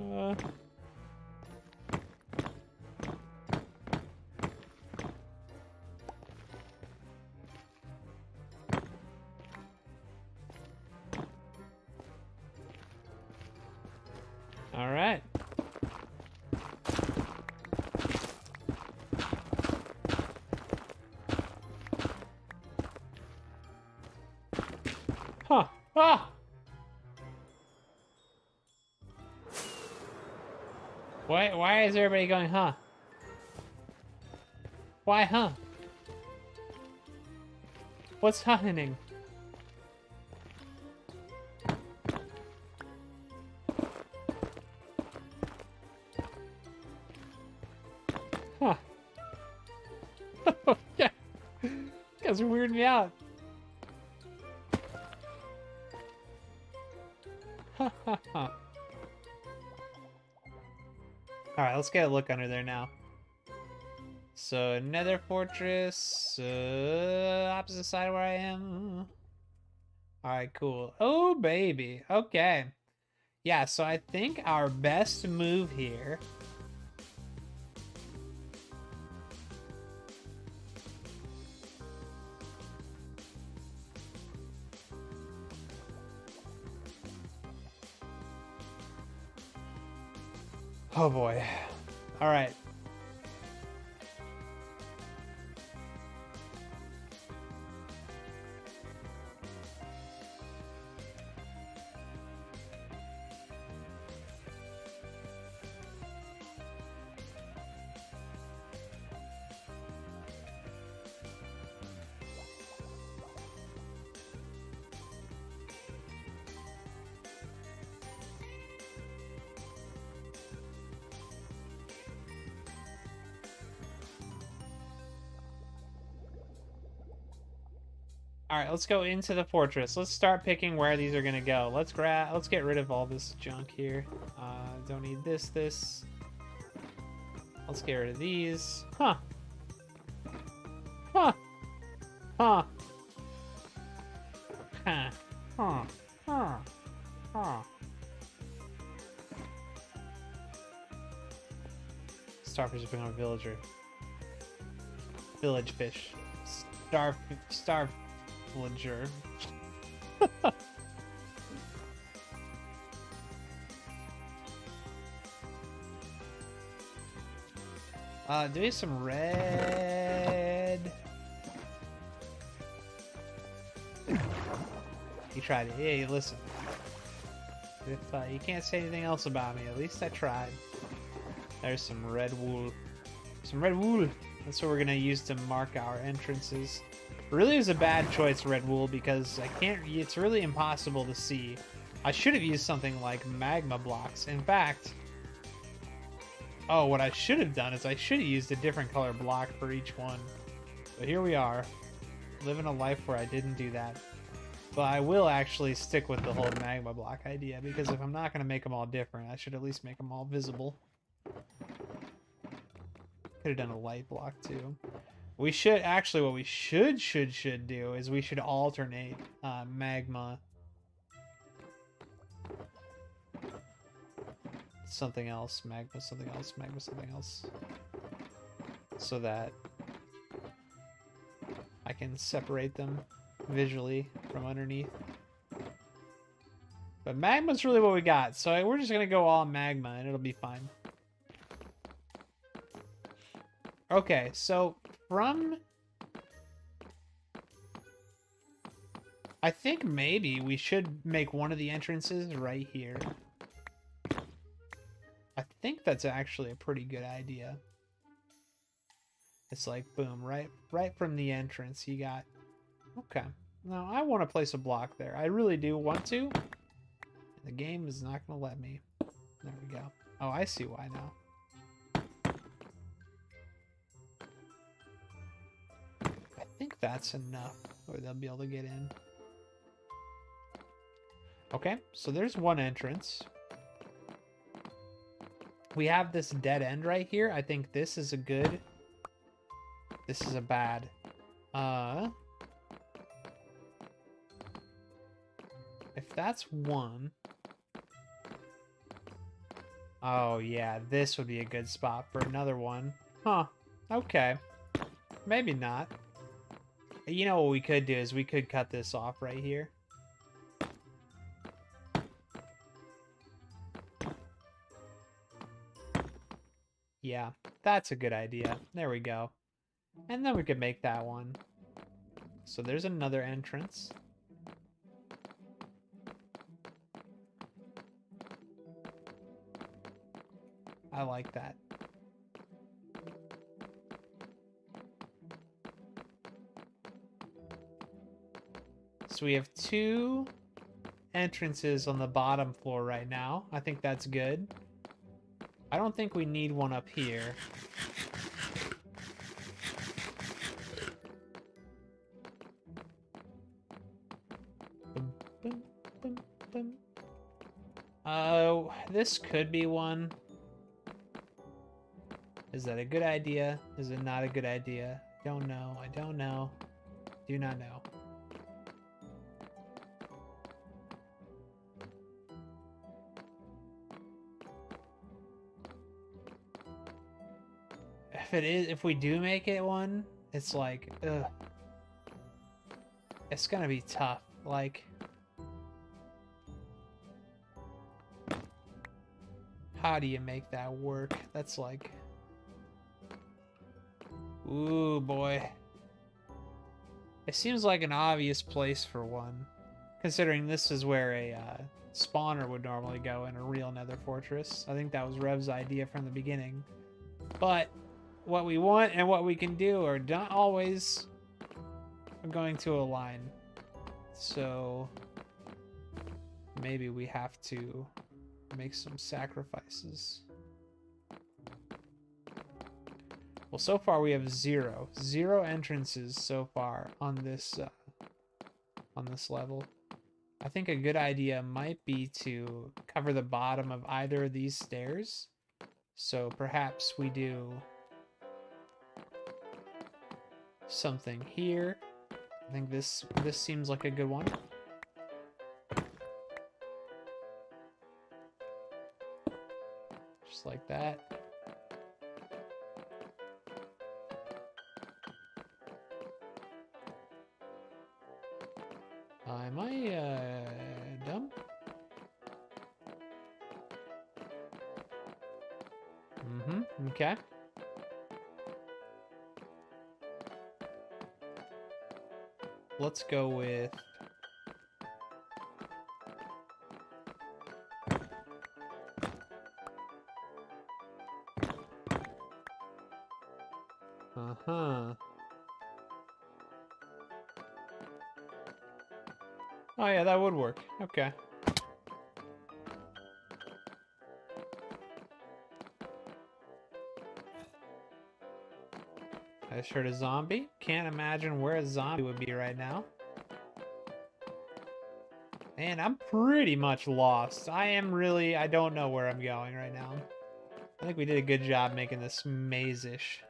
All right. All right. Huh. Ah! Why is everybody going, huh? Why, huh? What's happening? Huh. Yeah. You guys are weirding me out. Ha ha ha. Alright, let's get a look under there now. So, Nether Fortress, opposite side of where I am. Alright, cool. Oh, baby. Okay. Yeah, so I think our best move here... Oh boy. Alright. All right, let's go into the fortress. Let's start picking where these are gonna go. Let's get rid of all this junk here. Don't need this. Let's get rid of these. Huh. Huh. Huh. Huh. Huh. Huh. Huh. Starfish is becoming a villager. Village fish. Starve villager. Doing some red. You tried it. Hey, listen. If you can't say anything else about me, at least I tried. There's some red wool. Some red wool. That's what we're gonna use to mark our entrances. Really is a bad choice, red wool, because I can't. It's really impossible to see. I should have used something like magma blocks. In fact, oh, what I should have done is I should have used a different color block for each one. But here we are, living a life where I didn't do that. But I will actually stick with the whole magma block idea, because if I'm not going to make them all different, I should at least make them all visible. Could have done a light block too. We should actually, what we should do is we should alternate magma. Something else, magma, something else, magma, something else. So that I can separate them visually from underneath. But magma's really what we got, so we're just gonna go all magma and it'll be fine. Okay, so from... I think maybe we should make one of the entrances right here. I think that's actually a pretty good idea. It's like, boom, right from the entrance you got... Okay. Now, I want to place a block there. I really do want to. The game is not going to let me. There we go. Oh, I see why now. I think that's enough, or they'll be able to get in. Okay, so there's one entrance. We have this dead end right here. I think this is a good... This is a bad. If that's one... Oh, yeah, this would be a good spot for another one. Huh. Okay. Maybe not. You know what we could do is we could cut this off right here. Yeah, that's a good idea. There we go. And then we could make that one. So there's another entrance. I like that. So we have two entrances on the bottom floor right now. I think that's good. I don't think we need one up here. This could be one. Is that a good idea? Is it not a good idea? Don't know. I don't know. Do not know. If it is, if we do make it one, it's like, ugh. It's gonna be tough. Like, how do you make that work? That's like, ooh, boy. It seems like an obvious place for one, considering this is where a spawner would normally go in a real nether fortress. I think that was Rev's idea from the beginning. But what we want and what we can do are not always going to align. So maybe we have to make some sacrifices. Well, so far we have zero entrances so far on this level. I think a good idea might be to cover the bottom of either of these stairs. So perhaps we do something here. I think this seems like a good one. Just like that. Am I dumb? Okay. let's go with... Uh-huh. Oh yeah, that would work. Okay. I just heard a zombie. Can't imagine where a zombie would be right now. Man, I'm pretty much lost. I don't know where I'm going right now. I think we did a good job making this maze-ish.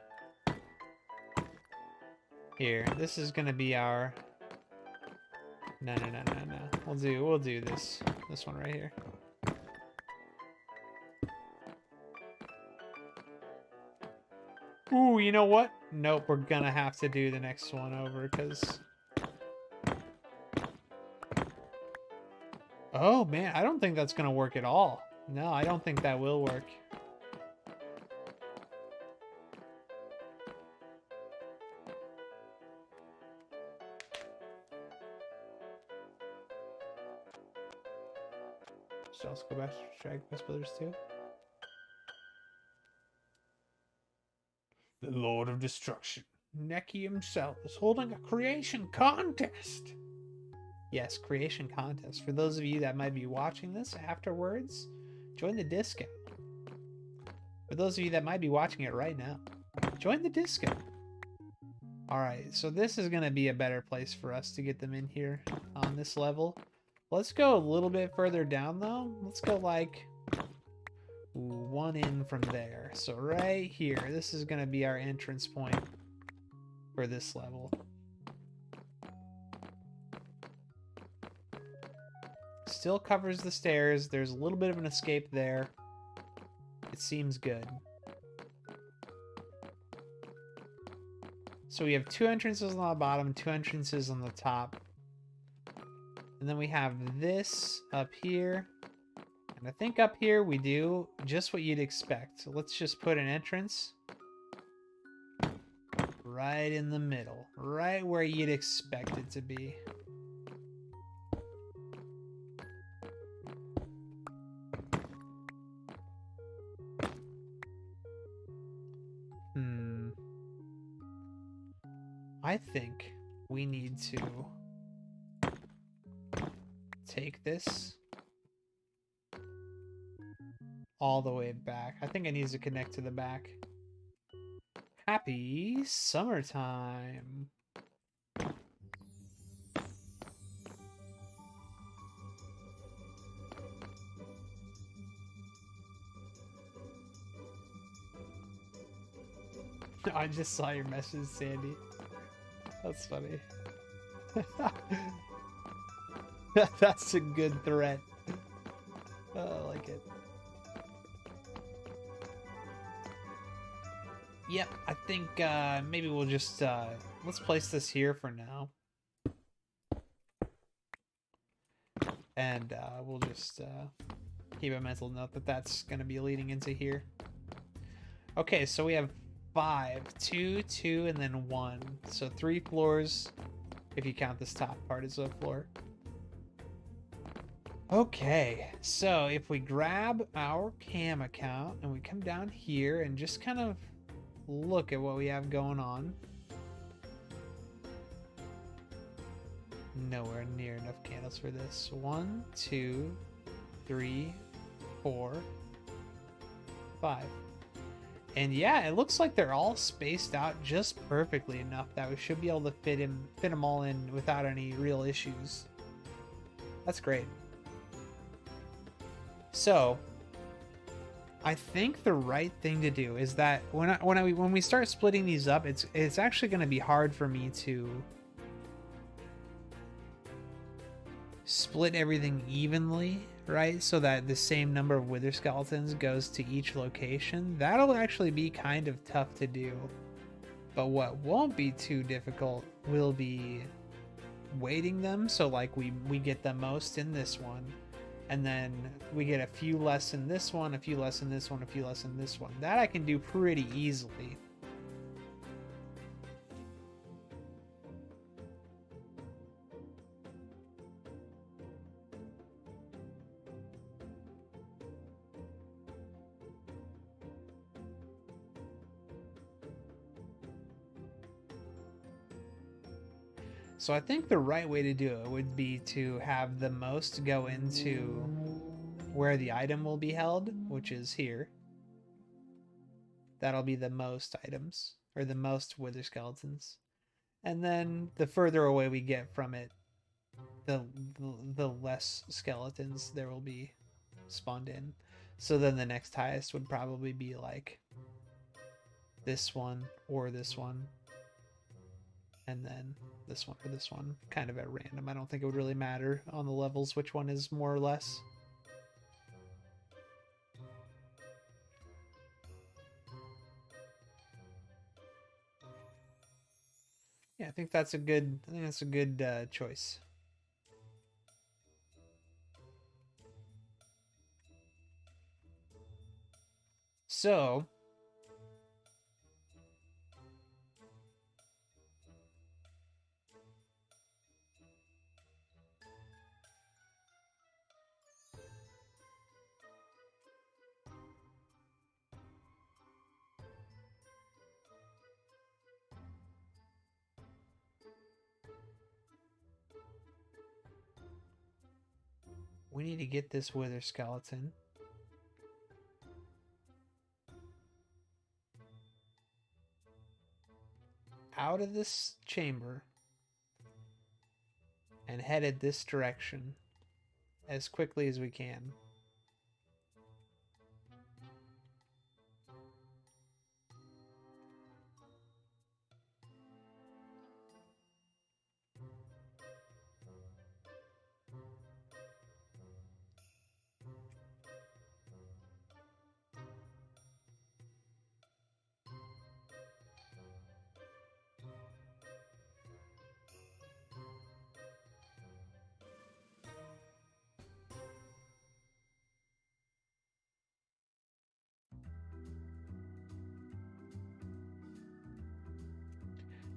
Here, this is gonna be our... No. We'll do this one right here. Ooh, you know what? Nope, we're gonna have to do the next one over, because... Oh, man, I don't think that's gonna work at all. No, I don't think that will work. Should also go back to Dragon Quest Builders 2. The Lord of Destruction, Neki himself, is holding a creation contest. Yes, creation contest. For those of you that might be watching this afterwards, join the disco. For those of you that might be watching it right now, join the disco. Alright, so this is going to be a better place for us to get them in here on this level. Let's go a little bit further down, though. Let's go, like, one in from there. So right here, this is going to be our entrance point for this level. Still covers the stairs. There's a little bit of an escape there. It seems good. So we have 2 entrances on the bottom, 2 entrances on the top. And then we have this up here. And I think up here we do just what you'd expect. So let's just put an entrance right in the middle. Right where you'd expect it to be. I think we need to take this all the way back. I think it needs to connect to the back. Happy summertime. I just saw your message, Sandy. That's funny. That's a good threat. Oh, I like it. Yep, I think maybe we'll just let's place this here for now. And we'll just keep a mental note that that's going to be leading into here. Okay, so we have 5, 2, 2, and then 1. So 3 floors, if you count this top part as a floor. Okay, so if we grab our cam account and we come down here and just kind of look at what we have going on. Nowhere near enough candles for this. 1, 2, 3, 4, 5. And yeah, it looks like they're all spaced out just perfectly enough that we should be able to fit them all in without any real issues. That's great. So, I think the right thing to do is that when we start splitting these up, it's actually going to be hard for me to split everything evenly, right? So that the same number of wither skeletons goes to each location. That'll actually be kind of tough to do. But what won't be too difficult will be weighting them. So like we get the most in this one, and then we get a few less in this one, a few less in this one, a few less in this one. That I can do pretty easily. So I think the right way to do it would be to have the most go into where the item will be held, which is here. That'll be the most items, or the most wither skeletons. And then the further away we get from it, the less skeletons there will be spawned in. So then the next highest would probably be like this one or this one, and then this one or this one, kind of at random. I don't think it would really matter on the levels which one is more or less. Yeah, I think that's a good choice. So we need to get this wither skeleton. Out of this chamber and headed this direction as quickly as we can.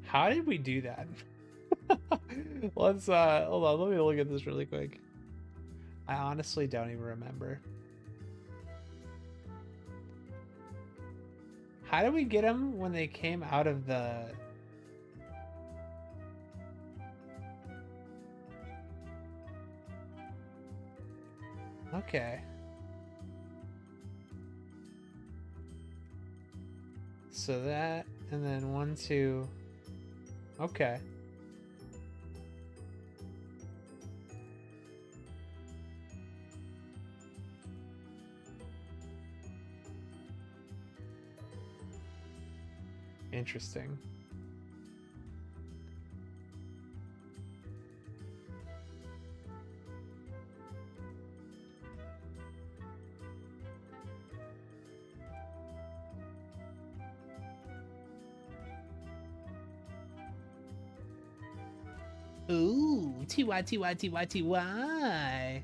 How did we do that? Let's hold on, let me look at this really quick. I honestly don't even remember. How did we get them when they came out of the... Okay. So that, and then 1, 2... Okay. Interesting. Ooh, TY, TY, TY, TY.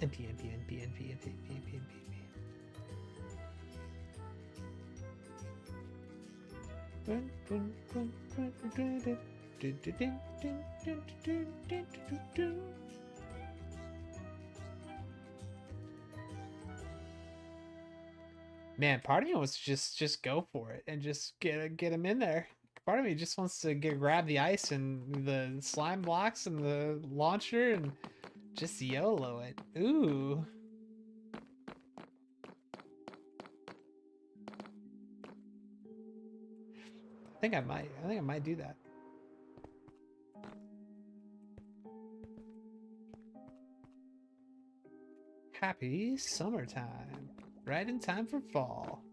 MP, MP, MP, MP, MP, MP, MP, MP. Man, part of me wants to just go for it and just get him in there. Part of me just wants to grab the ice and the slime blocks and the launcher and just YOLO it. Ooh. I think I might do that. Happy summertime. Right in time for fall.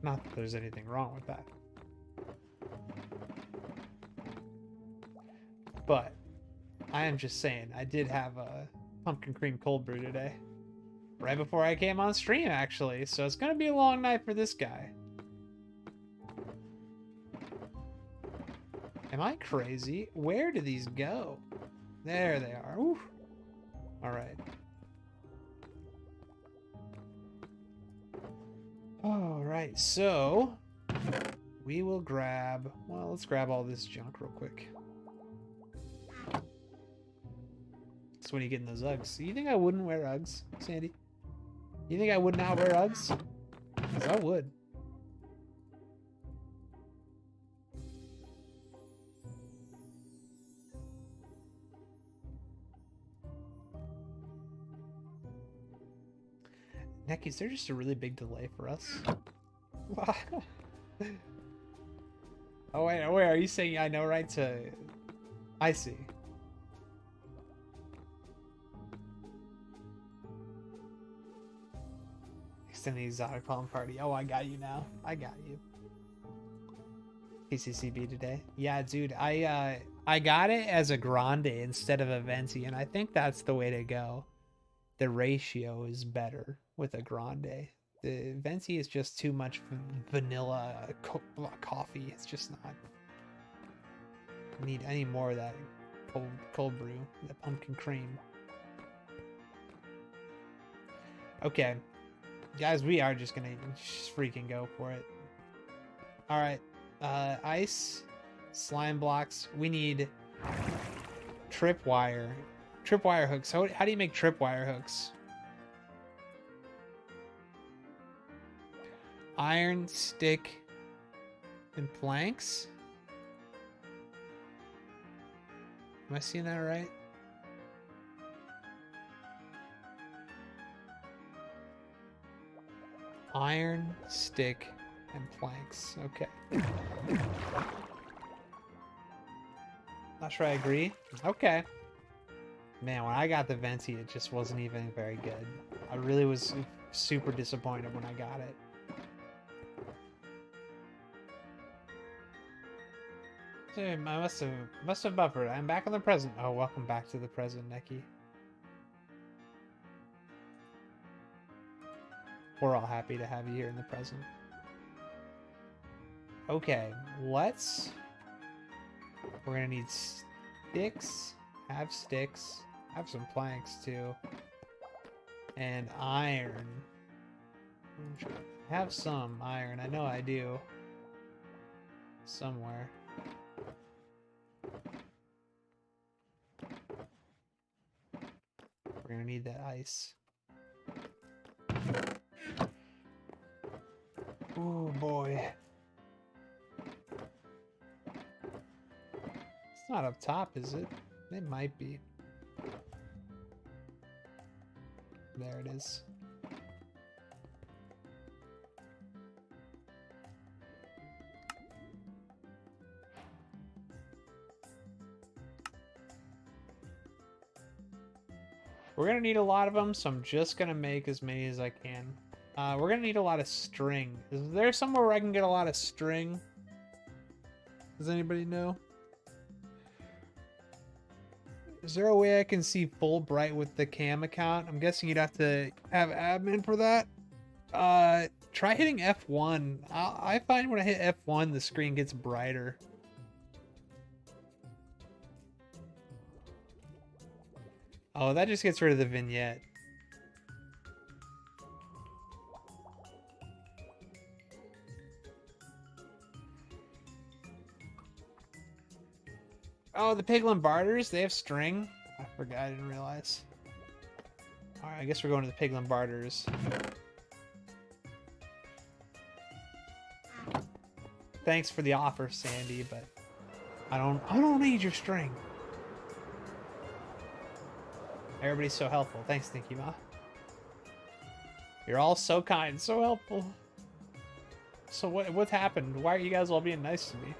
Not that there's anything wrong with that. But I am just saying, I did have a pumpkin cream cold brew today. Right before I came on stream, actually. So it's going to be a long night for this guy. Am I crazy? Where do these go? There they are. Ooh. All right. right, so we will grab, well, let's grab all this junk real quick. That's when you get in those Uggs. You think I wouldn't wear Uggs, Sandy? You think I would not wear Uggs? 'Cause I would. Nick, is there just a really big delay for us? Oh wait, are you saying I know right to... I see. Extend the exotic palm party. Oh, I got you now. I got you. PCCB today. Yeah, dude, I got it as a grande instead of a venti, and I think that's the way to go. The ratio is better with a grande. The venti is just too much vanilla coffee. It's just not. I need more of that cold brew, that pumpkin cream. Okay, guys, we are just gonna freaking go for it. All right, ice, slime blocks. We need tripwire hooks. How do you make tripwire hooks? Iron, stick, and planks? Am I seeing that right? Iron, stick, and planks. Okay. Not sure I agree. Okay. Man, when I got the venti, it just wasn't even very good. I really was super disappointed when I got it. I must have buffered. I'm back in the present. Oh, welcome back to the present, Neki. We're all happy to have you here in the present. Okay, we're gonna need sticks, have some planks too, and iron. Have some iron, I know I do. Somewhere. We're gonna need that ice. Oh boy. It's not up top, is it? It might be. There it is. We're gonna need a lot of them, so I'm just gonna make as many as I can. We're gonna need a lot of string. Is there somewhere where I can get a lot of string? Does anybody know? Is there a way I can see full bright with the cam account? I'm guessing you'd have to have admin for that. Try hitting F1. I find when I hit F1, the screen gets brighter. Oh, that just gets rid of the vignette. Oh, the Piglin Barters, they have string. I forgot, I didn't realize. Alright, I guess we're going to the Piglin Barters. Thanks for the offer, Sandy, but I don't need your string. Everybody's so helpful. Thanks, Stinky Ma. You're all so kind, so helpful. So what happened? Why are you guys all being nice to me?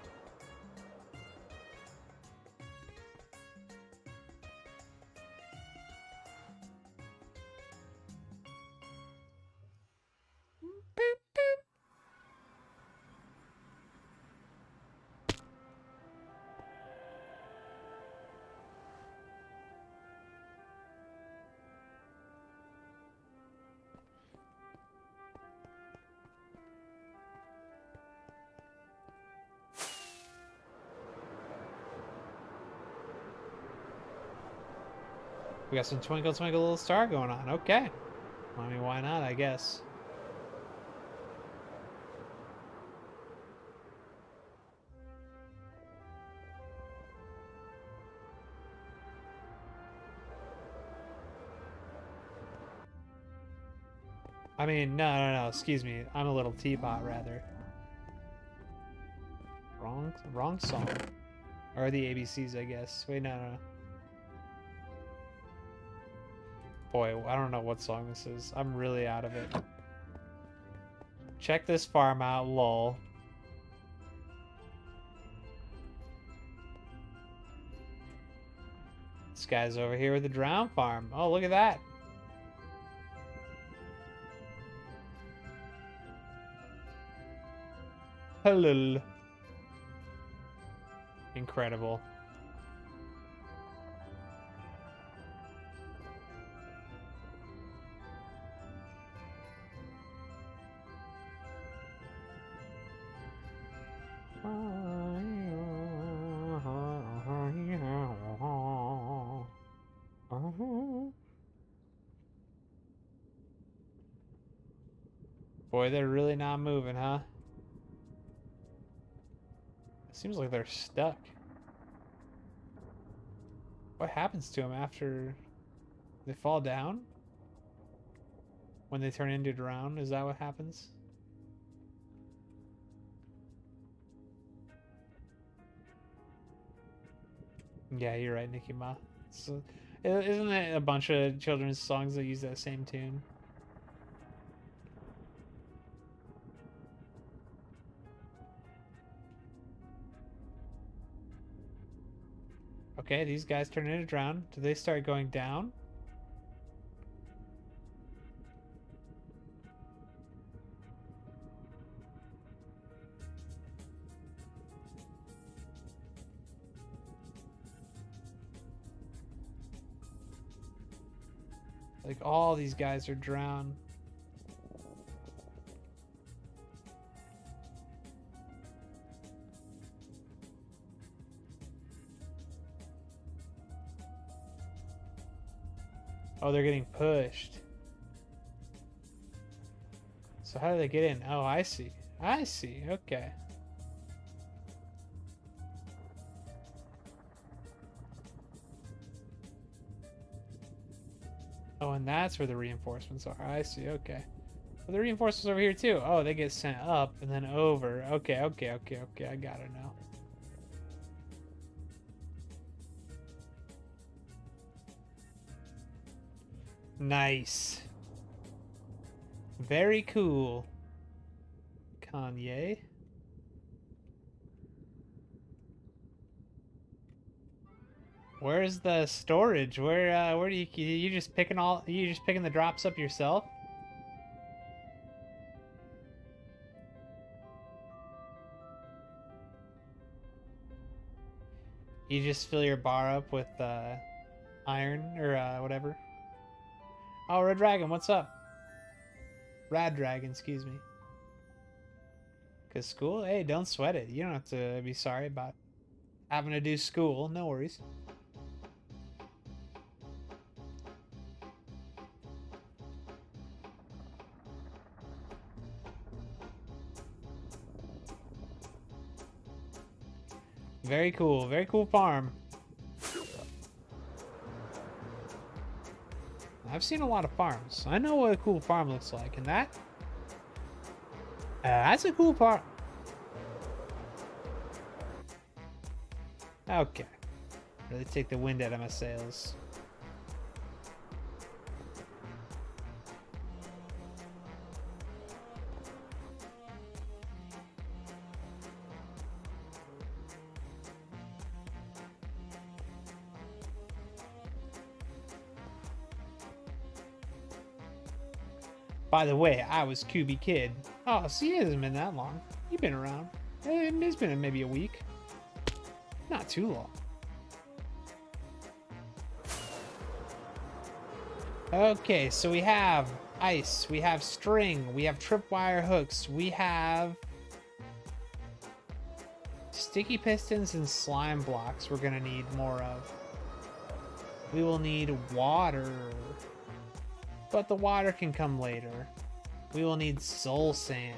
We got some Twinkle Twinkle Little Star going on. Okay. I mean, why not, I guess. I mean, no, excuse me. I'm a little teapot, rather. Wrong song. Or the ABCs, I guess. Wait, no. Boy, I don't know what song this is. I'm really out of it. Check this farm out, lol. This guy's over here with the drown farm. Oh, look at that. Hello. Incredible. Boy, they're really not moving, huh? It seems like they're stuck. What happens to them after they fall down? When they turn into drown, is that what happens? Yeah, you're right, Nikki Ma. So, isn't it a bunch of children's songs that use that same tune? Okay, these guys turn into drown. Do they start going down? Like, all these guys are drowned. Oh, they're getting pushed. So how do they get in? Oh, I see. I see. Okay. Oh, and that's where the reinforcements are. I see. Okay. Well, the reinforcements over here too. Oh, they get sent up and then over. Okay. I got it now. Nice. Very cool. Kanye. Where's the storage? Where do you just picking the drops up yourself? You just fill your bar up with iron or whatever. Oh, Red Dragon, what's up? Rad Dragon, excuse me. Cause school? Hey, don't sweat it. You don't have to be sorry about having to do school. No worries. Very cool farm. I've seen a lot of farms. I know what a cool farm looks like, and that's a cool farm. Okay. Really take the wind out of my sails. By the way, I was QB Kid. Oh, see, it hasn't been that long. You've been around. It's been maybe a week. Not too long. Okay, so we have ice, we have string, we have tripwire hooks, we have sticky pistons and slime blocks we're gonna need more of. We will need water. But the water can come later. We will need soul sand.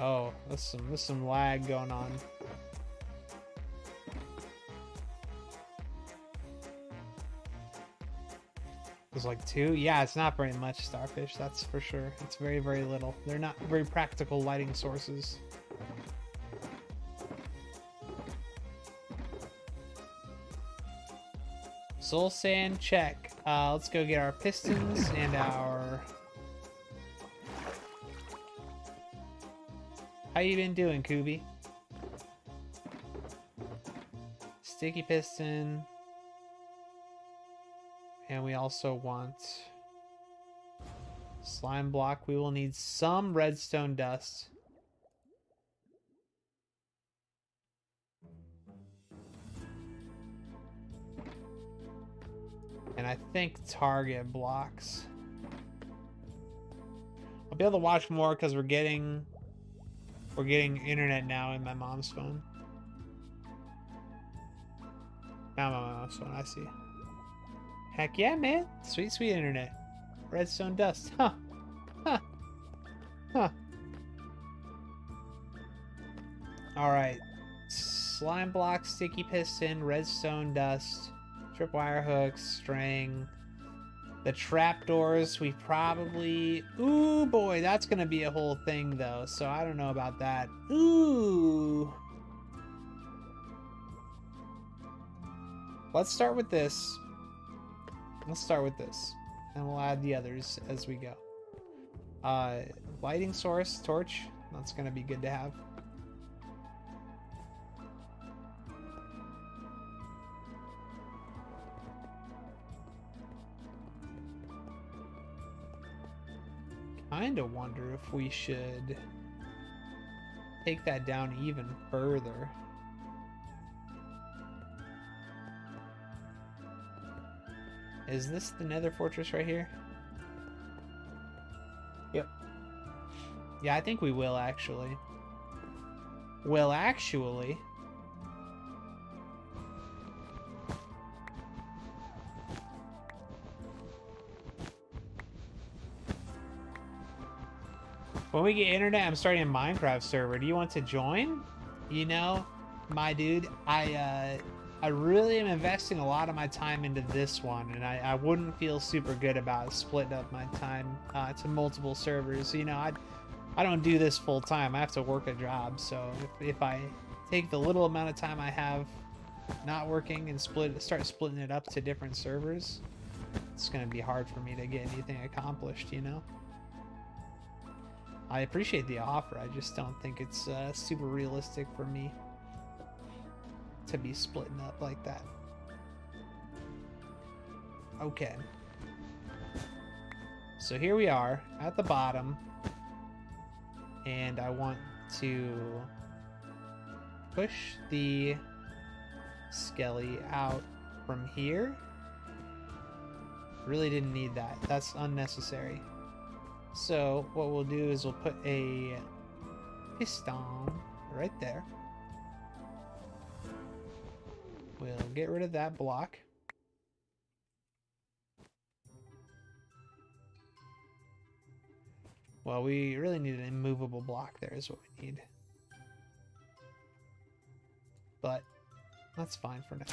Oh, there's some lag going on. There's like 2. Yeah, it's not very much starfish, that's for sure. It's very, very little. They're not very practical lighting sources. Soul sand, check. Let's go get our pistons and our... How you been doing, Kubi? Sticky piston. And we also want slime block. We will need some redstone dust. And I think target blocks. I'll be able to watch more because we're getting internet now in my mom's phone. Not my mom's phone, I see. Heck yeah, man. Sweet, sweet internet. Redstone dust. Huh. Huh. Huh. Alright. Slime block, sticky piston, redstone dust, tripwire hooks, string. The trapdoors, we probably... Ooh, boy, that's going to be a whole thing, though. So I don't know about that. Ooh. Let's start with this. Let's start with this. And we'll add the others as we go. Lighting source, torch. That's going to be good to have. Kinda wonder if we should take that down even further. Is this the Nether Fortress right here? Yep. Yeah, I think we will actually. Well, actually. When we get internet, I'm starting a Minecraft server. Do you want to join? You know, my dude, I really am investing a lot of my time into this one, and I wouldn't feel super good about splitting up my time to multiple servers. You know, I don't do this full time. I have to work a job, so if I take the little amount of time I have not working and start splitting it up to different servers, it's gonna be hard for me to get anything accomplished, you know? I appreciate the offer, I just don't think it's super realistic for me to be splitting up like that. Okay. So here we are at the bottom, and I want to push the skelly out from here. Really didn't need that. That's unnecessary. So what we'll do is we'll put a piston right there. We'll get rid of that block. Well, we really need an immovable block there is what we need. But that's fine for now.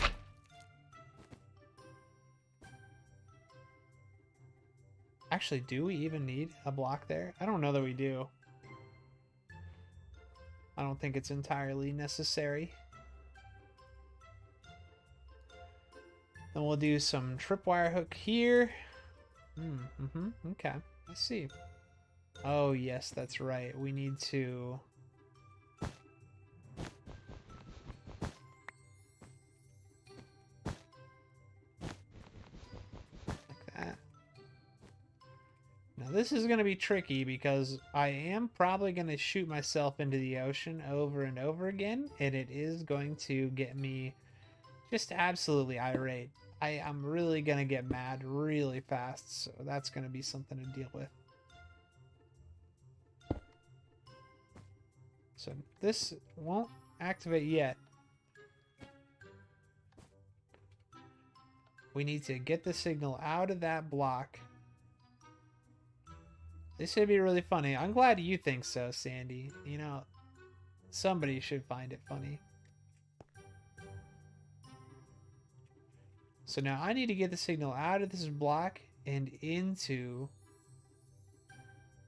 Actually, do we even need a block there? I don't know that we do. I don't think it's entirely necessary. Then we'll do some tripwire hook here. Okay, I see. Oh, yes, that's right. We need to... Now this is going to be tricky because I am probably going to shoot myself into the ocean over and over again, and it is going to get me just absolutely irate. I'm really going to get mad really fast, so that's going to be something to deal with. So this won't activate yet. We need to get the signal out of that block. This should be really funny. I'm glad you think so, Sandy. You know, somebody should find it funny. So now I need to get the signal out of this block and into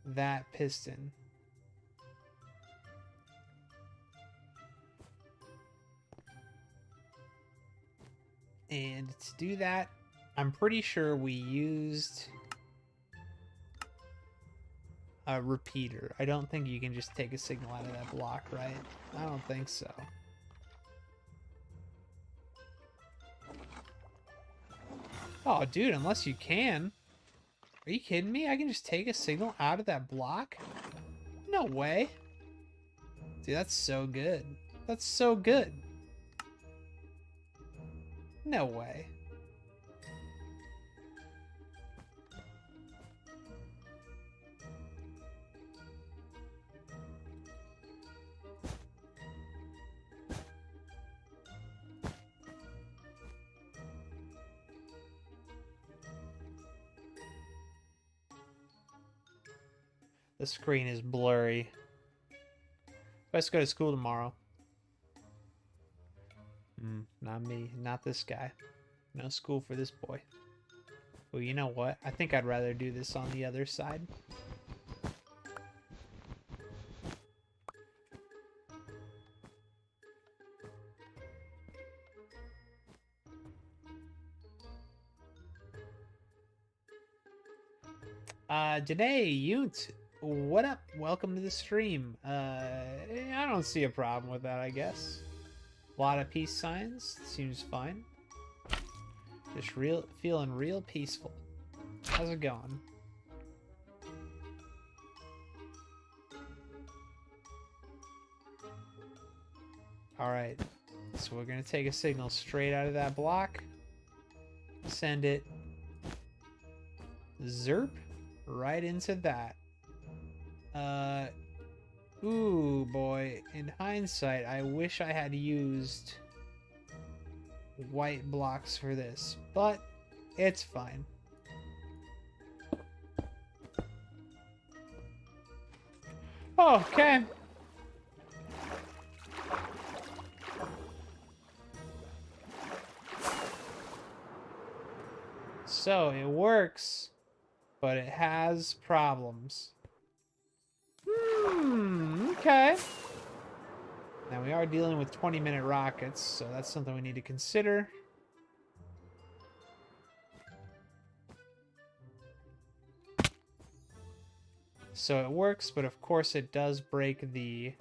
that piston. And to do that, I'm pretty sure we used a repeater. I don't think you can just take a signal out of that block, right? I don't think so. Oh, dude, unless you can. Are you kidding me? I can just take a signal out of that block? No way. Dude, that's so good. That's so good. No way. The screen is blurry. Let's go to school tomorrow. Not me. Not this guy. No school for this boy. Well, you know what? I think I'd rather do this on the other side. Janae, Yunt, what up? Welcome to the stream. I don't see a problem with that, I guess. A lot of peace signs. Seems fine. Just feeling real peaceful. How's it going? Alright. So we're gonna take a signal straight out of that block. Send it. Zerp. Right into that. Ooh, boy. In hindsight, I wish I had used white blocks for this, but it's fine. Okay. So it works, but it has problems. Okay. Now we are dealing with 20-minute rockets, so that's something we need to consider. So it works, but of course it does break the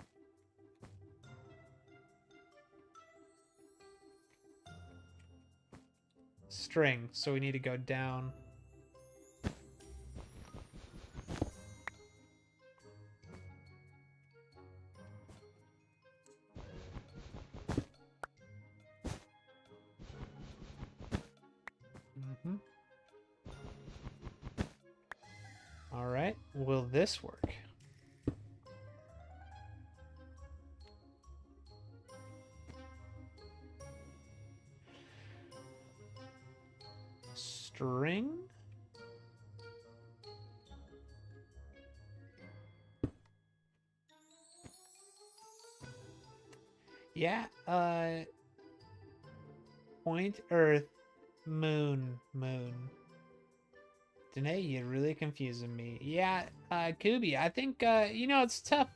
string, so we need to go down. All right, will this work? String? Yeah, point, earth, moon. Danae, you're really confusing me. Yeah, Kubi, I think, it's tough,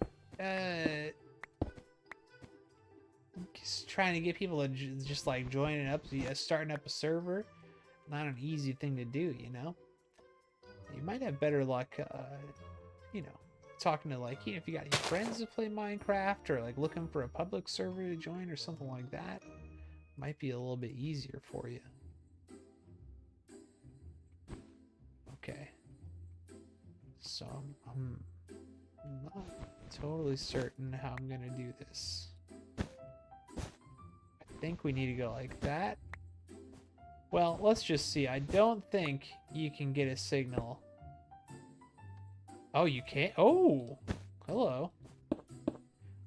just trying to get people to just, like, joining up, starting up a server. Not an easy thing to do, you know? You might have better luck, talking to, like, if you got any friends that play Minecraft, or, like, looking for a public server to join or something like that. Might be a little bit easier for you. Okay. So, I'm not totally certain how I'm gonna do this. I think we need to go like that. Well, let's just see. I don't think you can get a signal. Oh, you can't? Oh! Hello.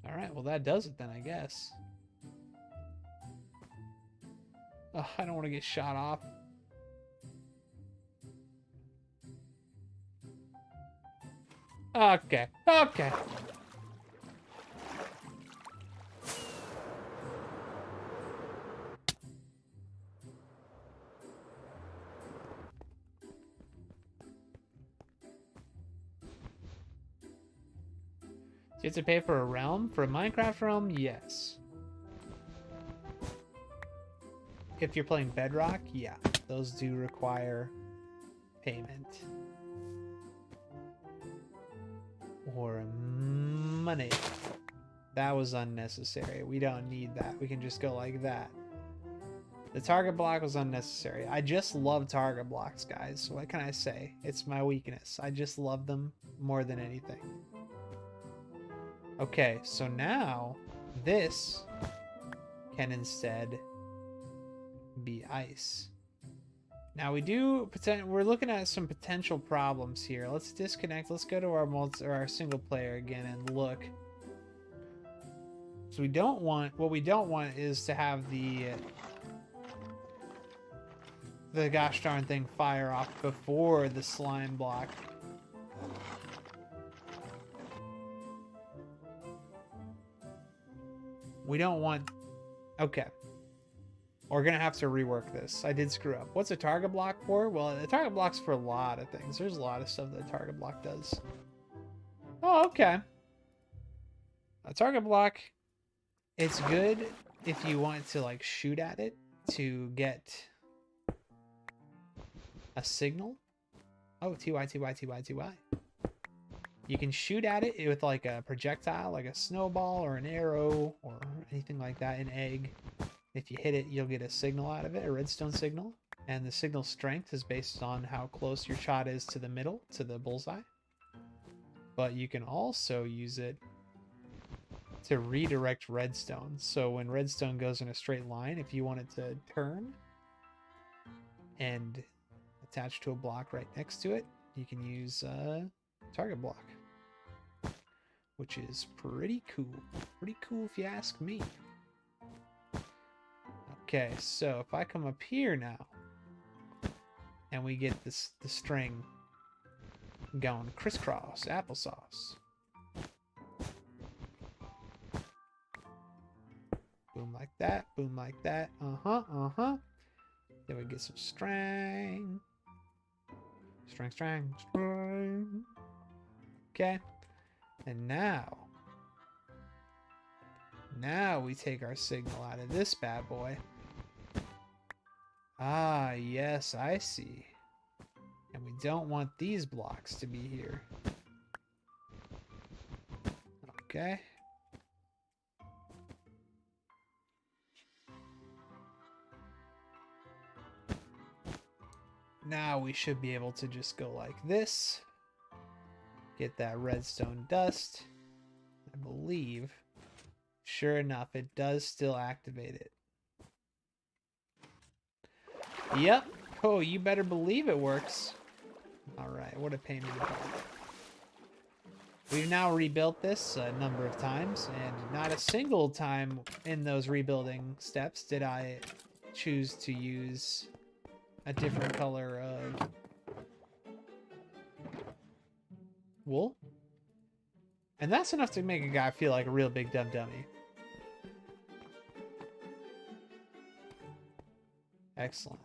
Alright, well that does it then, I guess. Oh, I don't want to get shot off. Okay. you have to pay for a realm? For a Minecraft realm, yes. If you're playing Bedrock, yeah. Those do require payment. Or money. That was unnecessary. We don't need that. We can just go like that. The target block was unnecessary. I just love target blocks, guys. What can I say? It's my weakness. I just love them more than anything. Okay, so now this can instead be ice. Now we're looking at some potential problems here. Let's disconnect. Let's go to our single player again and look. So what we don't want is to have the gosh darn thing fire off before the slime block. We don't want... Okay. We're gonna have to rework this. I did screw up. What's a target block for? Well, the target block's for a lot of things. There's a lot of stuff that a target block does. Oh, okay. A target block, it's good if you want to like shoot at it to get a signal. Oh, TY. You can shoot at it with like a projectile, like a snowball or an arrow or anything like that, an egg. If you hit it, you'll get a signal out of it, a redstone signal. And the signal strength is based on how close your shot is to the middle, to the bullseye. But you can also use it to redirect redstone. So when redstone goes in a straight line, if you want it to turn and attach to a block right next to it, you can use target block, which is pretty cool. Pretty cool if you ask me. Okay, so if I come up here now and we get the string going crisscross applesauce. Boom like that, boom like that. Then we get some string. String. Okay. And now we take our signal out of this bad boy. Ah, yes, I see. And we don't want these blocks to be here. Okay. Now we should be able to just go like this. Get that redstone dust. I believe, sure enough, it does still activate it. Yep. Oh, you better believe it works. Alright, what a pain in the butt. We've now rebuilt this a number of times, and not a single time in those rebuilding steps did I choose to use a different color of wool. And that's enough to make a guy feel like a real big dumb dummy. Excellent.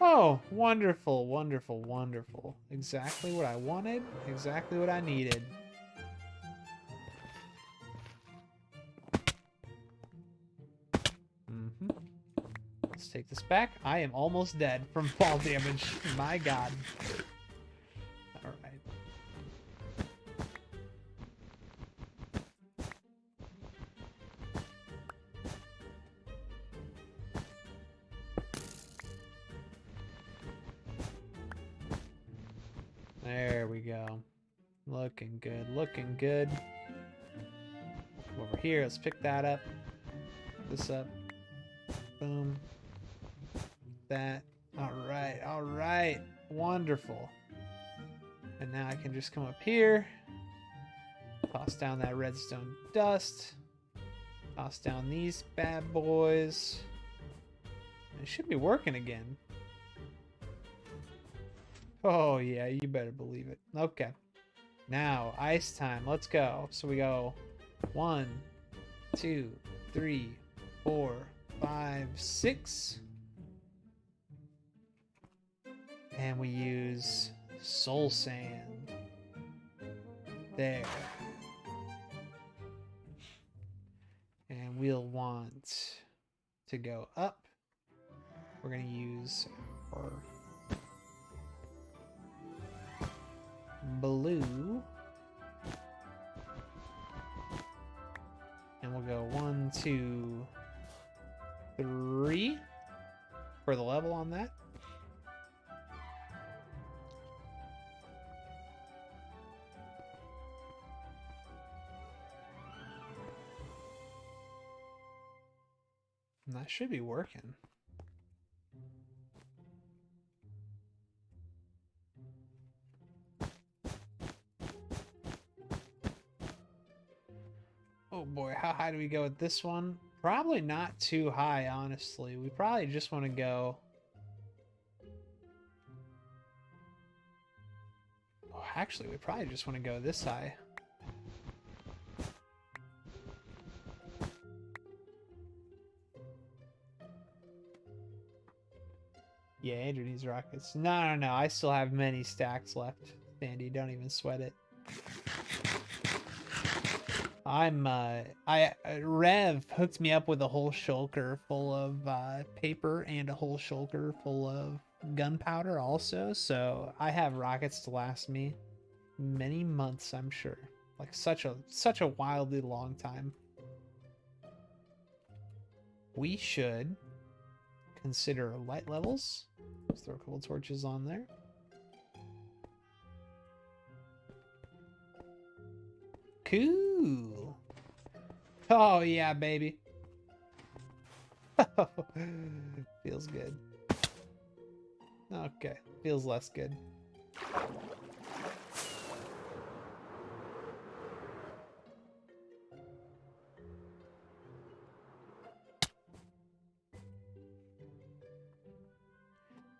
Oh, wonderful, wonderful, wonderful. Exactly what I wanted, exactly what I needed. Let's take this back. I am almost dead from fall damage. My god. Alright. There we go. Looking good, looking good. Come over here, let's pick that up. Pick this up. Boom. That. Alright, alright. Wonderful. And now I can just come up here. Toss down that redstone dust. Toss down these bad boys. It should be working again. Oh yeah, you better believe it. Okay. Now, ice time. Let's go. So we go 1, 2, 3, 4, 5, 6. And we use soul sand. There. And we'll want to go up. We're going to use our blue. And we'll go 1, 2, 3 for the level on that. And that should be working. Oh boy, how high do we go with this one? Probably not too high, honestly. We probably just want to go... Oh, actually, we probably just want to go this high. Yeah, Andrew needs rockets. No. I still have many stacks left. Sandy, don't even sweat it. Rev hooked me up with a whole shulker full of paper and a whole shulker full of gunpowder also, so I have rockets to last me many months, I'm sure. Like such a wildly long time. We should consider light levels. Let's throw a couple torches on there. Cool. Oh yeah, baby. Feels good. Okay, feels less good.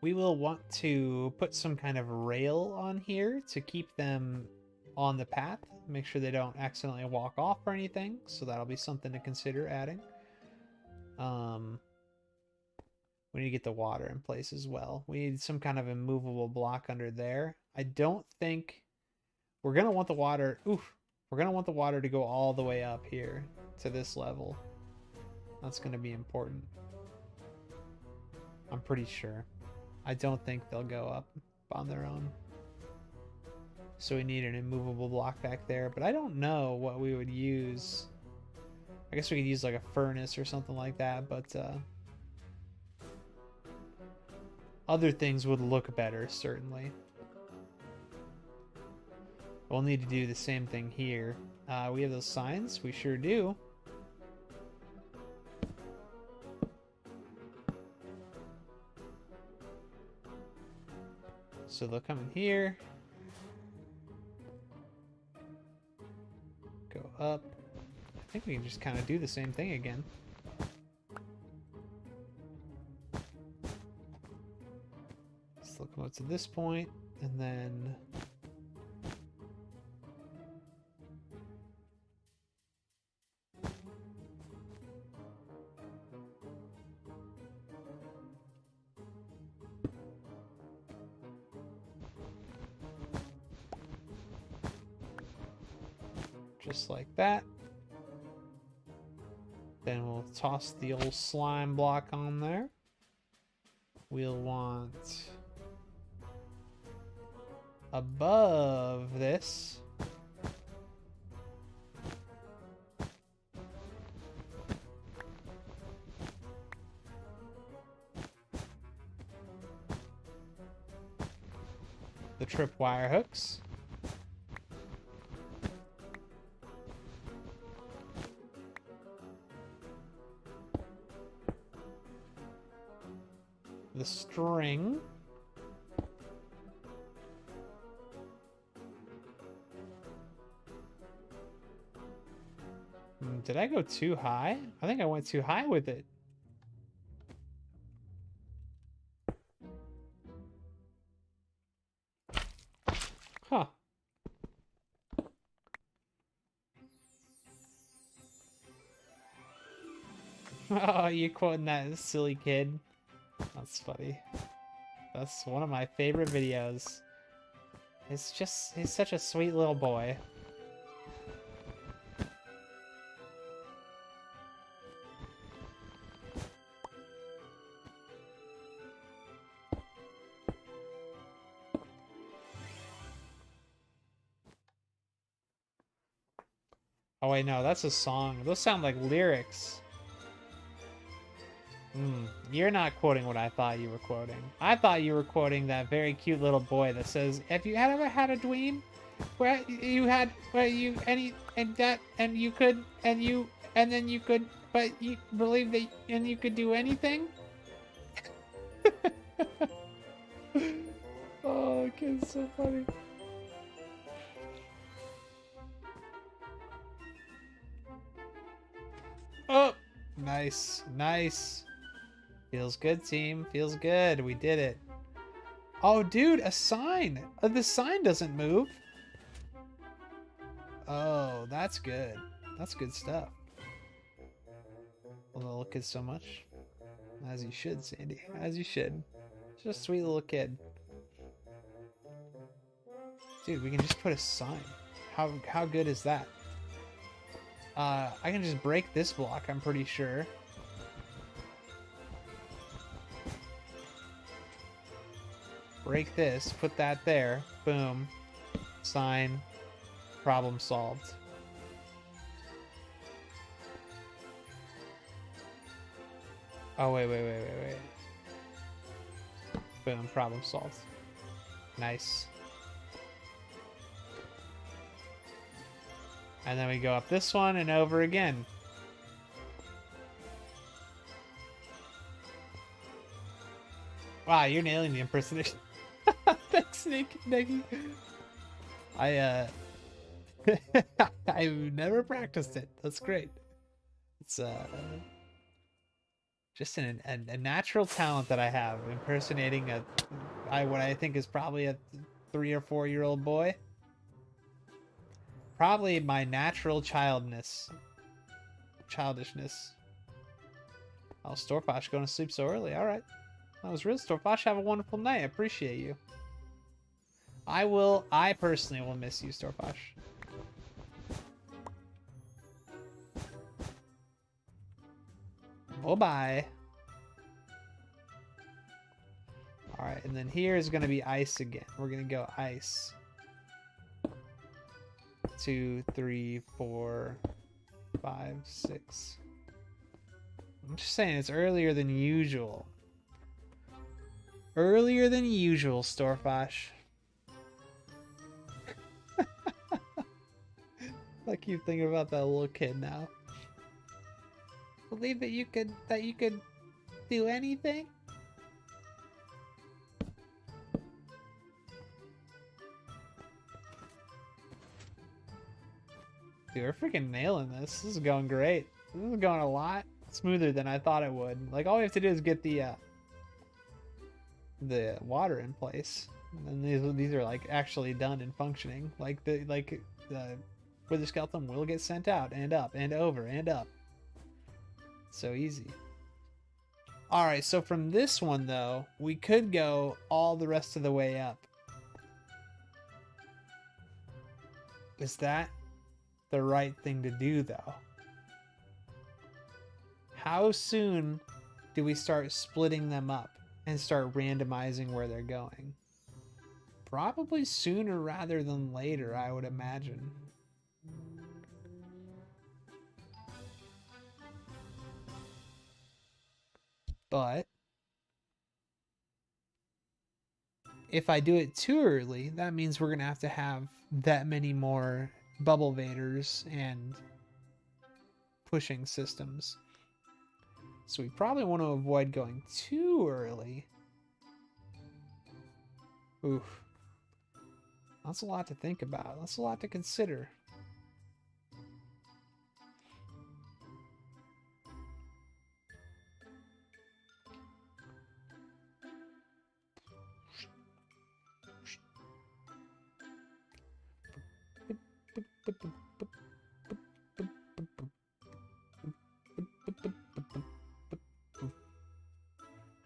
We will want to put some kind of rail on here to keep them on the path. Make sure they don't accidentally walk off or anything. So that'll be something to consider adding. We need to get the water in place as well. We need some kind of immovable block under there. I don't think we're going to want the water. We're going to want the water to go all the way up here to this level. That's going to be important. I'm pretty sure. I don't think they'll go up on their own. So we need an immovable block back there, but I don't know what we would use. I guess we could use like a furnace or something like that, but other things would look better, certainly. We'll need to do the same thing here. We have those signs? We sure do. So they'll come in here. Go up. I think we can just kind of do the same thing again. So they'll come up to this point, and then... just like that. Then we'll toss the old slime block on there. We'll want above this the tripwire hooks. The string. Did I go too high? I think I went too high with it. Huh. Oh, you quoting that silly kid. That's funny. That's one of my favorite videos. He's such a sweet little boy. Oh wait, no, that's a song. Those sound like lyrics. You're not quoting what I thought you were quoting. I thought you were quoting that very cute little boy that says, "Have you ever had a dream where you had where you and that and you could and you and then you could but you believe that and you could do anything?" Oh, kid's so funny. Oh, nice, nice. Feels good, team. Feels good. We did it. Oh, dude, a sign. The sign doesn't move. Oh, that's good. That's good stuff. Well, the little kid so much. As you should, Sandy. As you should. Just a sweet little kid. Dude, we can just put a sign. How good is that? I can just break this block, I'm pretty sure. Break this, put that there, boom, sign, problem solved. Oh, wait. Boom, problem solved. Nice. And then we go up this one and over again. Wow, you're nailing the impersonation. Thanks, Nicky. I've never practiced it. That's great. It's just a natural talent that I have, impersonating what I think is probably a 3 or 4 year old boy. Probably my natural childishness. Oh, Storfosh going to sleep so early. All right. That was real, Storfosh. Have a wonderful night. I appreciate you. I personally will miss you, Storfosh. Bye-bye. All right, and then here is going to be ice again. We're going to go ice. 2, 3, 4, 5, 6. I'm just saying it's earlier than usual. Earlier than usual, Storfosh. I keep thinking about that little kid now. Believe that you could do anything? Dude, we're freaking nailing this. This is going great. This is going a lot smoother than I thought it would. Like, all we have to do is get the water in place, and these are like actually done and functioning. Like the wither skeleton will get sent out and up and over and up. So easy. All right, so from this one though, we could go all the rest of the way up. Is that the right thing to do though? How soon do we start splitting them up and start randomizing where they're going? Probably sooner rather than later, I would imagine. But if I do it too early, that means we're gonna have to have that many more bubble vaders and pushing systems. So we probably want to avoid going too early. Oof. That's a lot to think about. That's a lot to consider.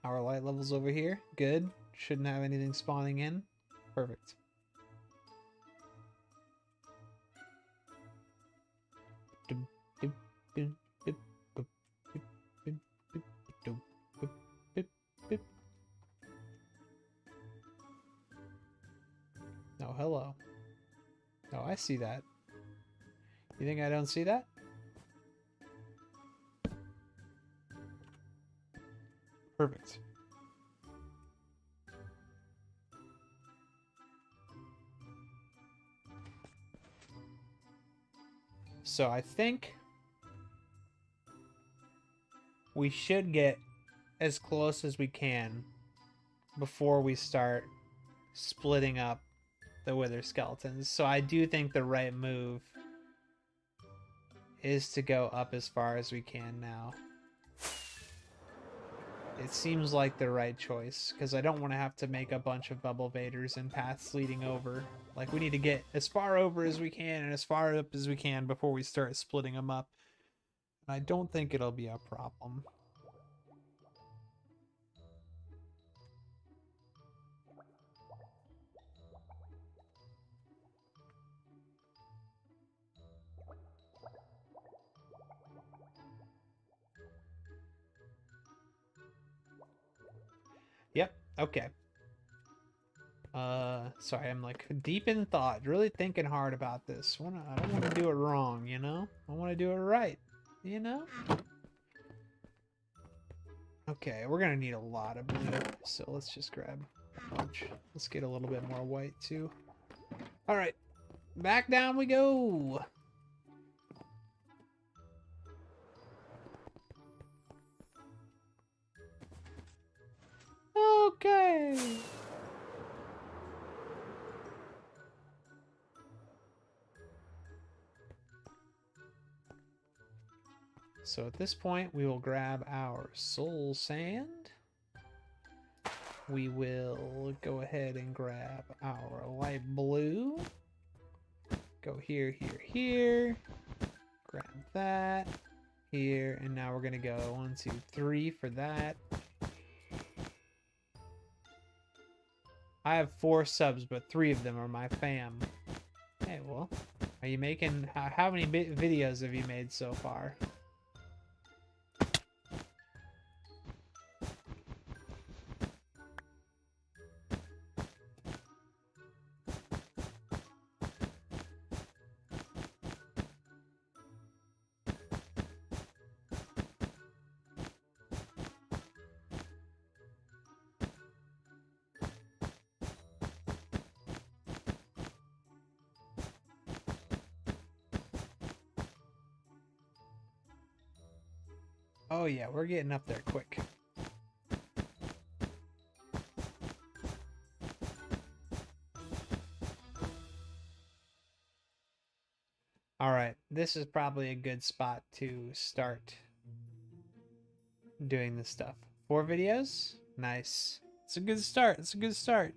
Our light levels over here. Good. Shouldn't have anything spawning in. Perfect. Oh, hello. Oh, I see that. You think I don't see that? Perfect. So I think we should get as close as we can before we start splitting up the wither skeletons. So I do think the right move is to go up as far as we can now. It seems like the right choice, because I don't want to have to make a bunch of bubble vaders and paths leading over. Like, we need to get as far over as we can and as far up as we can before we start splitting them up. And I don't think it'll be a problem. Yep, okay. Sorry, I'm like deep in thought, really thinking hard about this. I don't want to do it wrong, you know? I want to do it right, you know? Okay, we're gonna need a lot of blue, so let's just grab a bunch. Let's get a little bit more white too. Alright, back down we go! Okay! So at this point, we will grab our soul sand. We will go ahead and grab our light blue. Go here, here, here. Grab that. Here, and now we're gonna go 1, 2, 3 for that. I have 4 subs, but 3 of them are my fam. Hey, well, are you making... How many videos have you made so far? Oh yeah, we're getting up there quick. Alright, this is probably a good spot to start doing this stuff. 4 videos? Nice. It's a good start. It's a good start.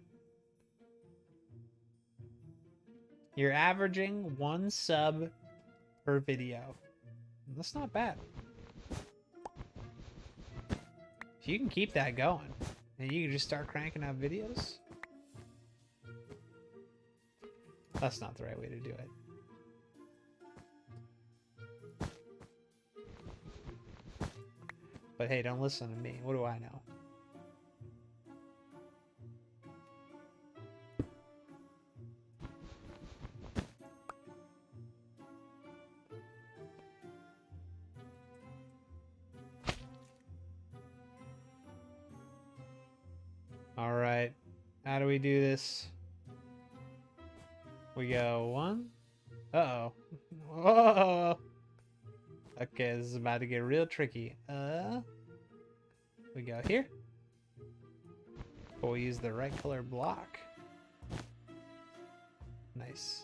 You're averaging 1 sub per video. That's not bad. If you can keep that going, and you can just start cranking out videos. That's not the right way to do it. But hey, don't listen to me. What do I know? All right. How do we do this? We go 1. Uh-oh. Whoa. Okay, this is about to get real tricky. We go here. But we use the right color block. Nice.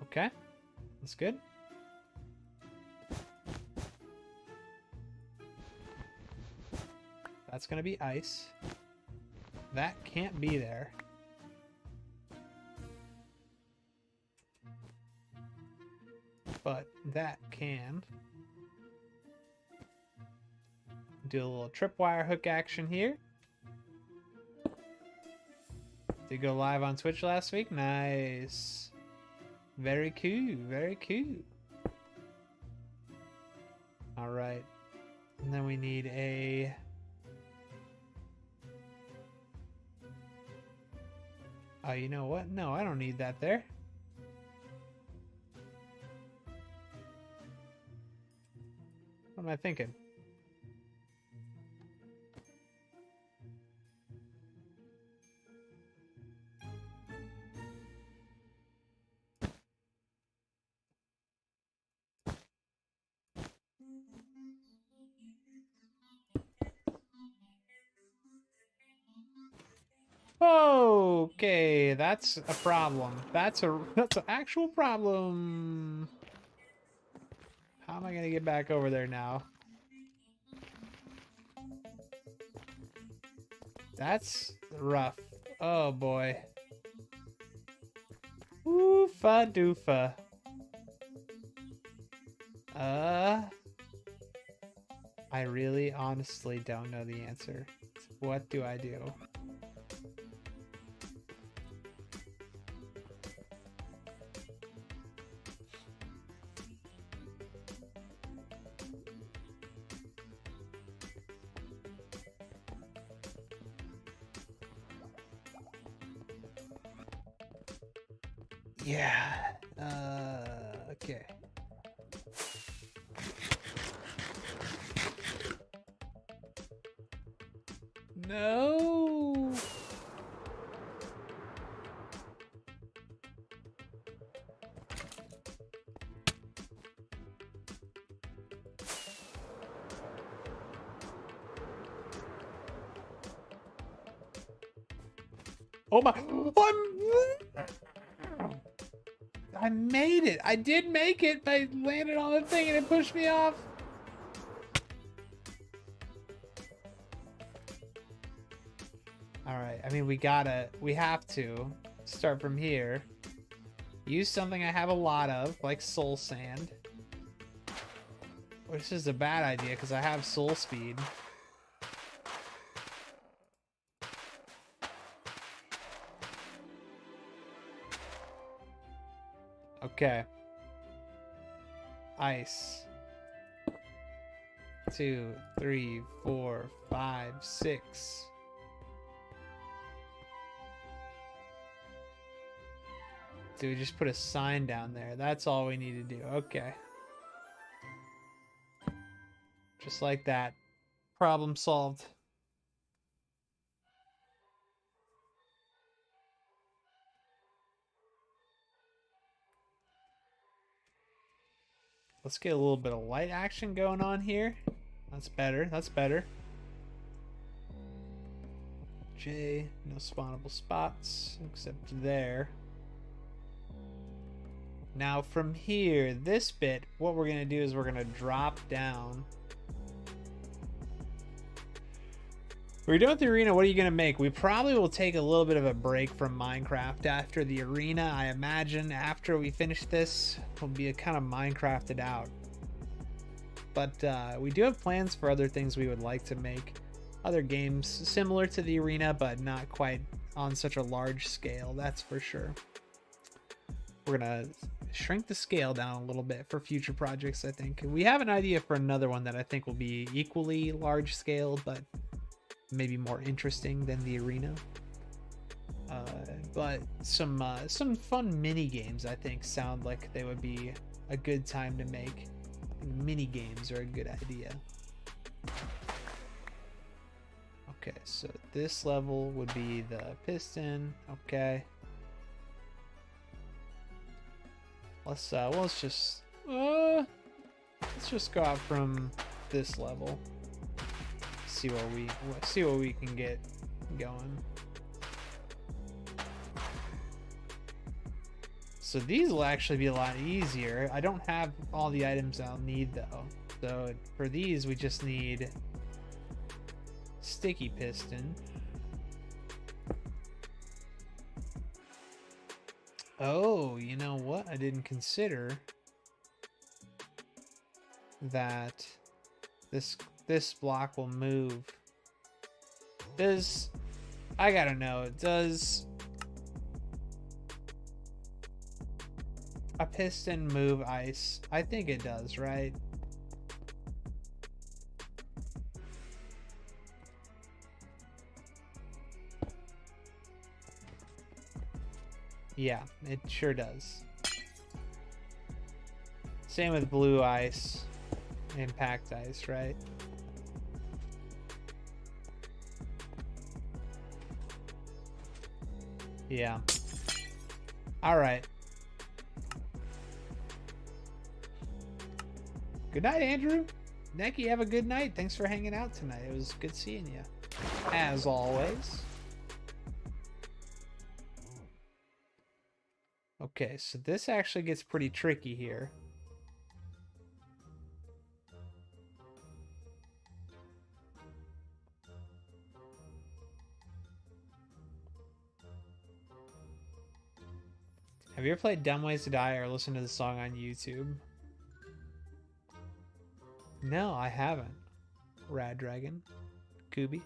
Okay, that's good. That's gonna be ice. That can't be there. But that can. Do a little tripwire hook action here. Did go live on Twitch last week. Nice. Very cool. Very cool. All right. And then we need a... Oh, you know what? No, I don't need that there. What am I thinking? Okay, that's a problem. That's an actual problem. How am I gonna get back over there now? That's rough. Oh boy. Oofa doofa. I really honestly don't know the answer. What do I do? Yeah. Okay. No. Oh my. I made it. I did make it. I landed on the thing and it pushed me off. All right. I mean, we have to start from here. Use something I have a lot of, like soul sand. Which is a bad idea because I have soul speed. Okay. Ice. 2, 3, 4, 5, 6. Do we just put a sign down there? That's all we need to do. Okay. Just like that. Problem solved. Let's get a little bit of light action going on here. That's better. That's better. J, no spawnable spots except there. Now from here, this bit, what we're going to do is we're going to drop down. We're done with the arena. What are you going to make? We probably will take a little bit of a break from Minecraft after the arena. I imagine after we finish this, we'll be kind of Minecrafted out. But we do have plans for other things we would like to make. Other games similar to the arena, but not quite on such a large scale, that's for sure. We're going to shrink the scale down a little bit for future projects, I think. We have an idea for another one that I think will be equally large scale, but maybe more interesting than the arena. But some fun mini games I think sound like they would be a good time to make. Mini games are a good idea. Okay, so this level would be the piston. Okay. Let's just go out from this level. See what we can get going. So these will actually be a lot easier. I don't have all the items I'll need though. So for these we just need sticky piston. Oh, you know what? I didn't consider that This block will move. Does I gotta know, does a piston move ice? I think it does, right? Yeah, it sure does. Same with blue ice, impact ice, right? Yeah. All right. Good night, Andrew. Neki, have a good night. Thanks for hanging out tonight. It was good seeing you, as always. Okay, so this actually gets pretty tricky here. Have you ever played Dumb Ways to Die or listened to the song on YouTube? No, I haven't. Rad Dragon. Kubi.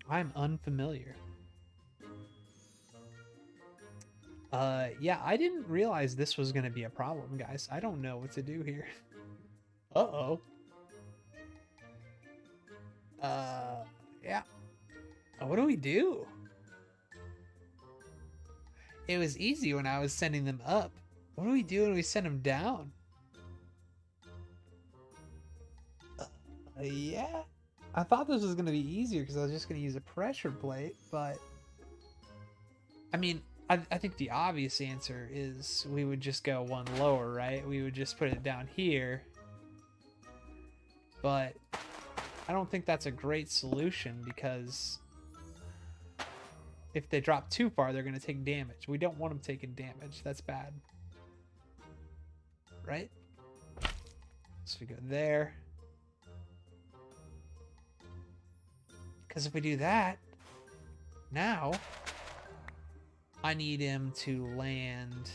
I'm unfamiliar. Yeah, I didn't realize this was gonna be a problem, guys. I don't know what to do here. Uh-oh. Yeah. What do we do? It was easy when I was sending them up. What do we do when we send them down? Yeah. I thought this was going to be easier because I was just going to use a pressure plate, but... I mean, I think the obvious answer is we would just go one lower, right? We would just put it down here. But I don't think that's a great solution because... if they drop too far, they're going to take damage. We don't want them taking damage. That's bad. Right? So we go there. Because if we do that, now I need him to land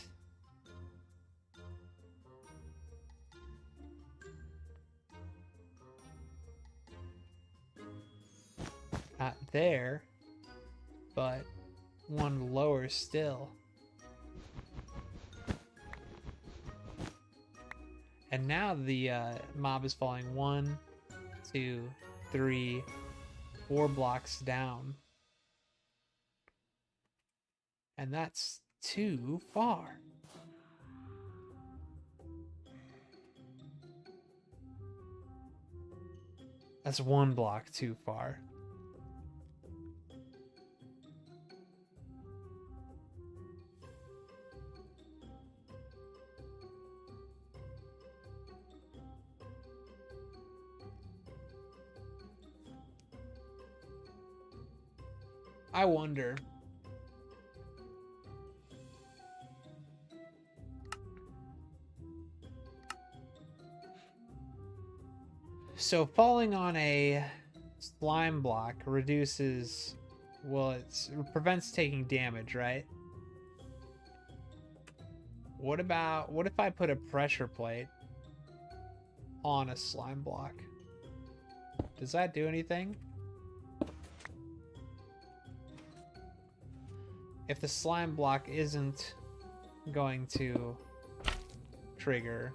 not there, but one lower still. And now the mob is falling 1, 2, 3, 4 blocks down. And that's too far. That's 1 block too far. I wonder. So falling on a slime block reduces, well, it prevents taking damage, right? What if I put a pressure plate on a slime block? Does that do anything? If the slime block isn't going to trigger.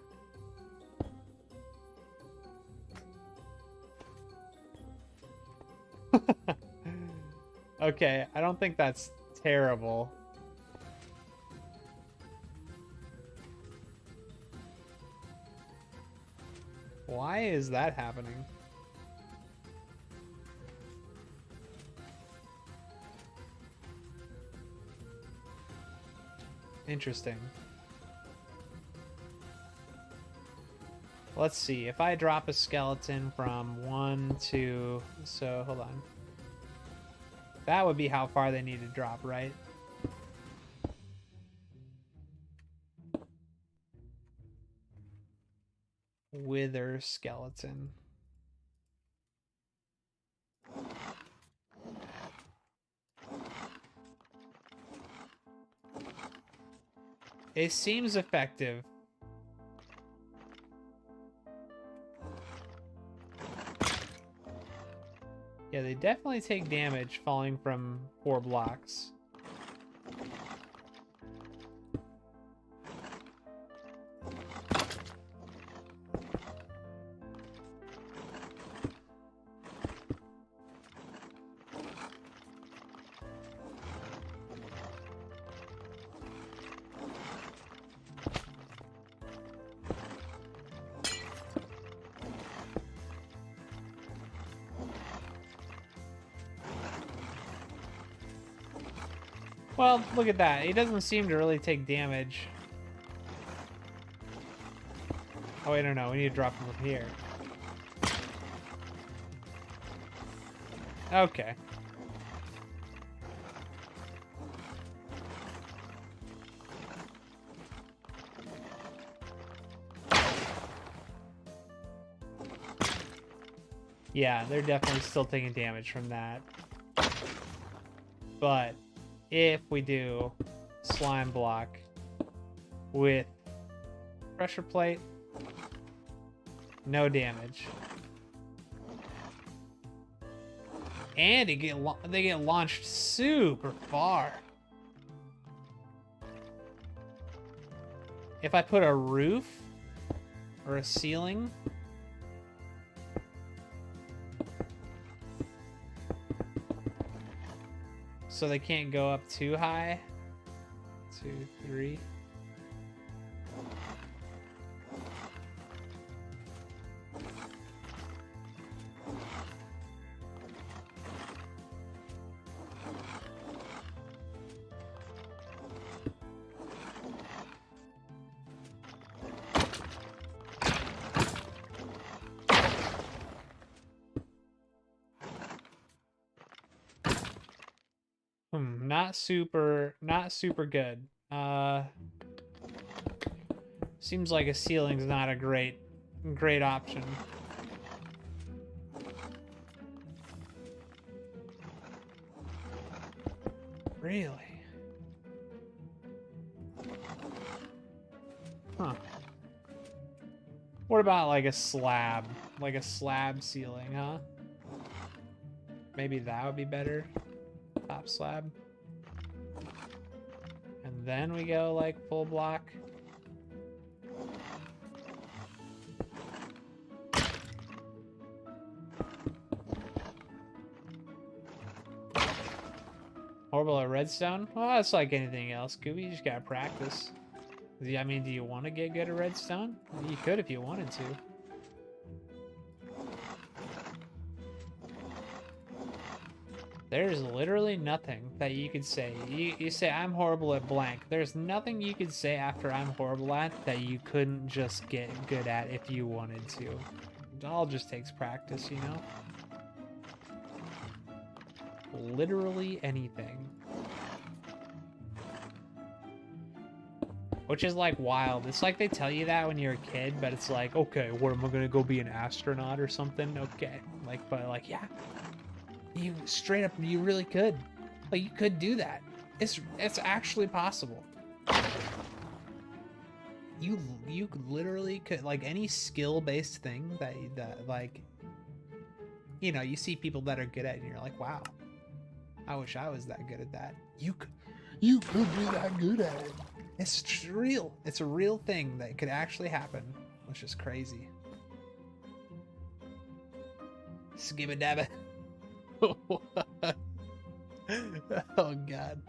Okay, I don't think that's terrible. Why is that happening? Interesting. Let's see. If I drop a skeleton from 1 to... So, hold on. That would be how far they need to drop, right? Wither skeleton. It seems effective. Yeah, they definitely take damage falling from 4 blocks. Well, look at that. He doesn't seem to really take damage. Oh, wait, no. We need to drop him from here. Okay. Yeah, they're definitely still taking damage from that. But if we do slime block with pressure plate, no damage. And they get launched super far. If I put a roof or a ceiling, so they can't go up too high. 2, 3. Not super good. Seems like a ceiling's not a great option. Really? Huh. What about like a slab? Like a slab ceiling, huh? Maybe that would be better. Top slab. And then we go like full block. Horrible at redstone? Well, it's like anything else, Gooby. You just gotta practice. I mean, do you want to get good at redstone? You could if you wanted to. There's literally nothing that you could say. You say, I'm horrible at blank. There's nothing you could say after I'm horrible at that you couldn't just get good at if you wanted to. It all just takes practice, you know? Literally anything. Which is like wild. It's like they tell you that when you're a kid, but it's like, okay, what am I gonna go be an astronaut or something? Okay. Like, but like, yeah. You straight up, you really could. Like, you could do that. It's actually possible. You literally could, like, any skill-based thing that like, you know, you see people that are good at it and you're like, wow, I wish I was that good at that. You could be that good at it. It's real. It's a real thing that could actually happen, which is crazy. Skibba-dabba. Oh god.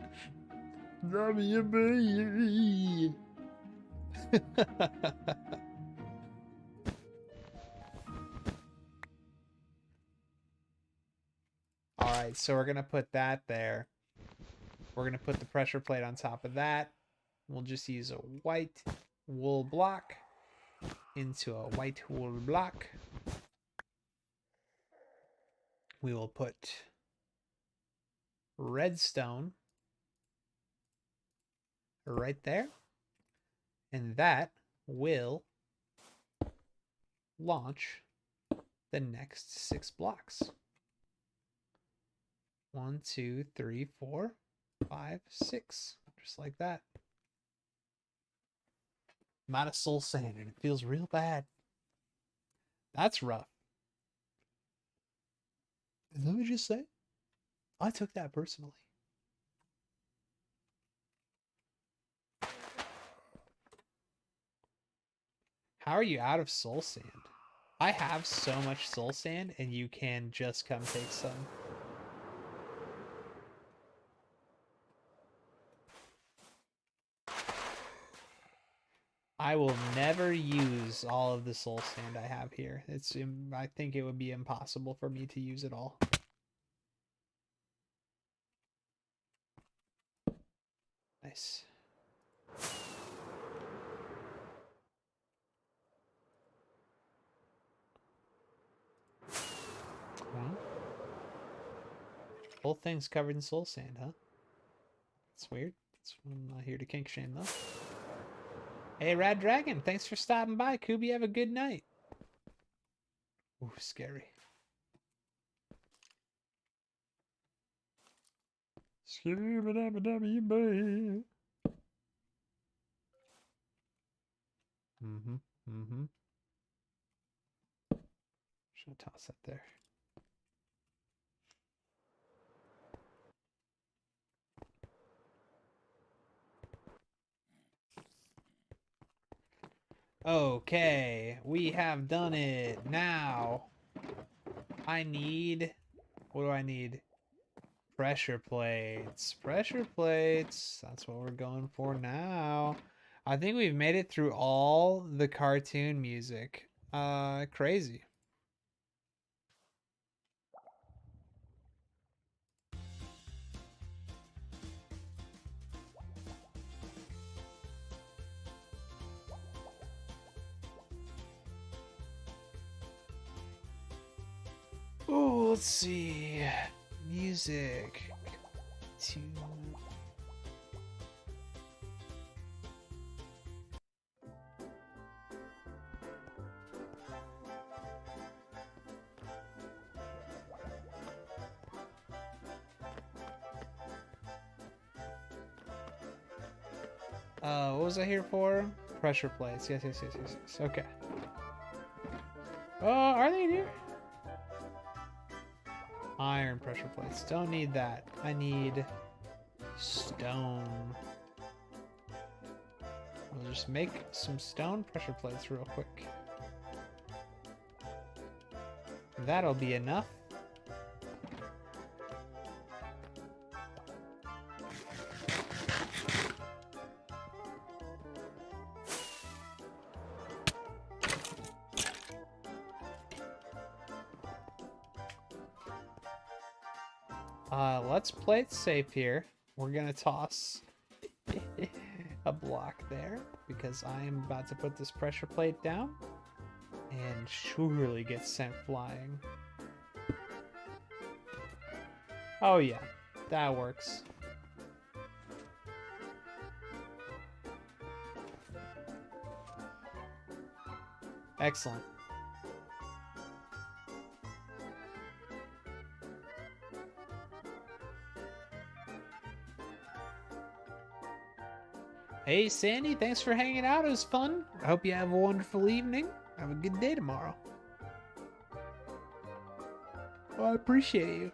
Alright, so we're gonna put that there. We're gonna put the pressure plate on top of that. We'll just use a white wool block into a white wool block. We will put redstone right there, and that will launch the next 6 blocks. 1, 2, 3, 4, 5, 6, just like that. I'm out of soul sand and it feels real bad. That's rough. Did somebody just say? I took that personally. How are you out of soul sand? I have so much soul sand, and you can just come take some. I will never use all of the soul sand I have here. I think it would be impossible for me to use it all. Nice. Well, whole thing's covered in soul sand, huh? That's weird. I'm not here to kink shame though. Hey, Rad Dragon, thanks for stopping by. Kubi, have a good night. Ooh, scary. Scooby-Dabba-Dabba-Yee-Bay. Mm-hmm. Should toss that there. Okay, we have done it. Now, I need... What do I need? Pressure plates. Pressure plates. That's what we're going for now. I think we've made it through all the cartoon music. Crazy. Oh, let's see. Music. What was I here for? Pressure plates. Yes. Okay. Oh, are they in here? Iron pressure plates. Don't need that. I need stone. We'll just make some stone pressure plates real quick. That'll be enough. Let's play it safe here. We're gonna toss a block there because I am about to put this pressure plate down and surely get sent flying. Oh yeah, that works. Excellent. Hey Sandy, thanks for hanging out. It was fun. I hope you have a wonderful evening. Have a good day tomorrow. Well, I appreciate you.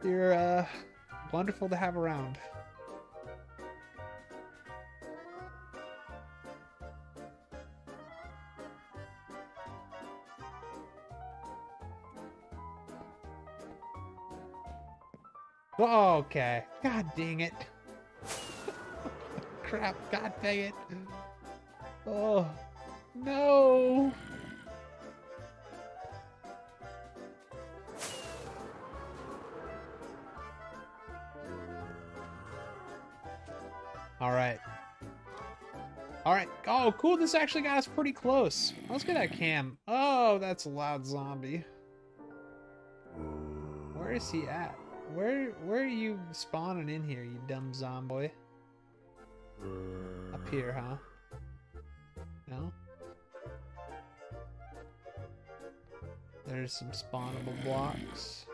You're wonderful to have around. Oh, okay. God dang it. Crap, god dang it. Oh, no. All right. All right. Oh, cool. This actually got us pretty close. Let's get that cam. Oh, that's a loud zombie. Where is he at? Where are you spawning in here, you dumb zombie? Up here, huh? No? There's some spawnable blocks.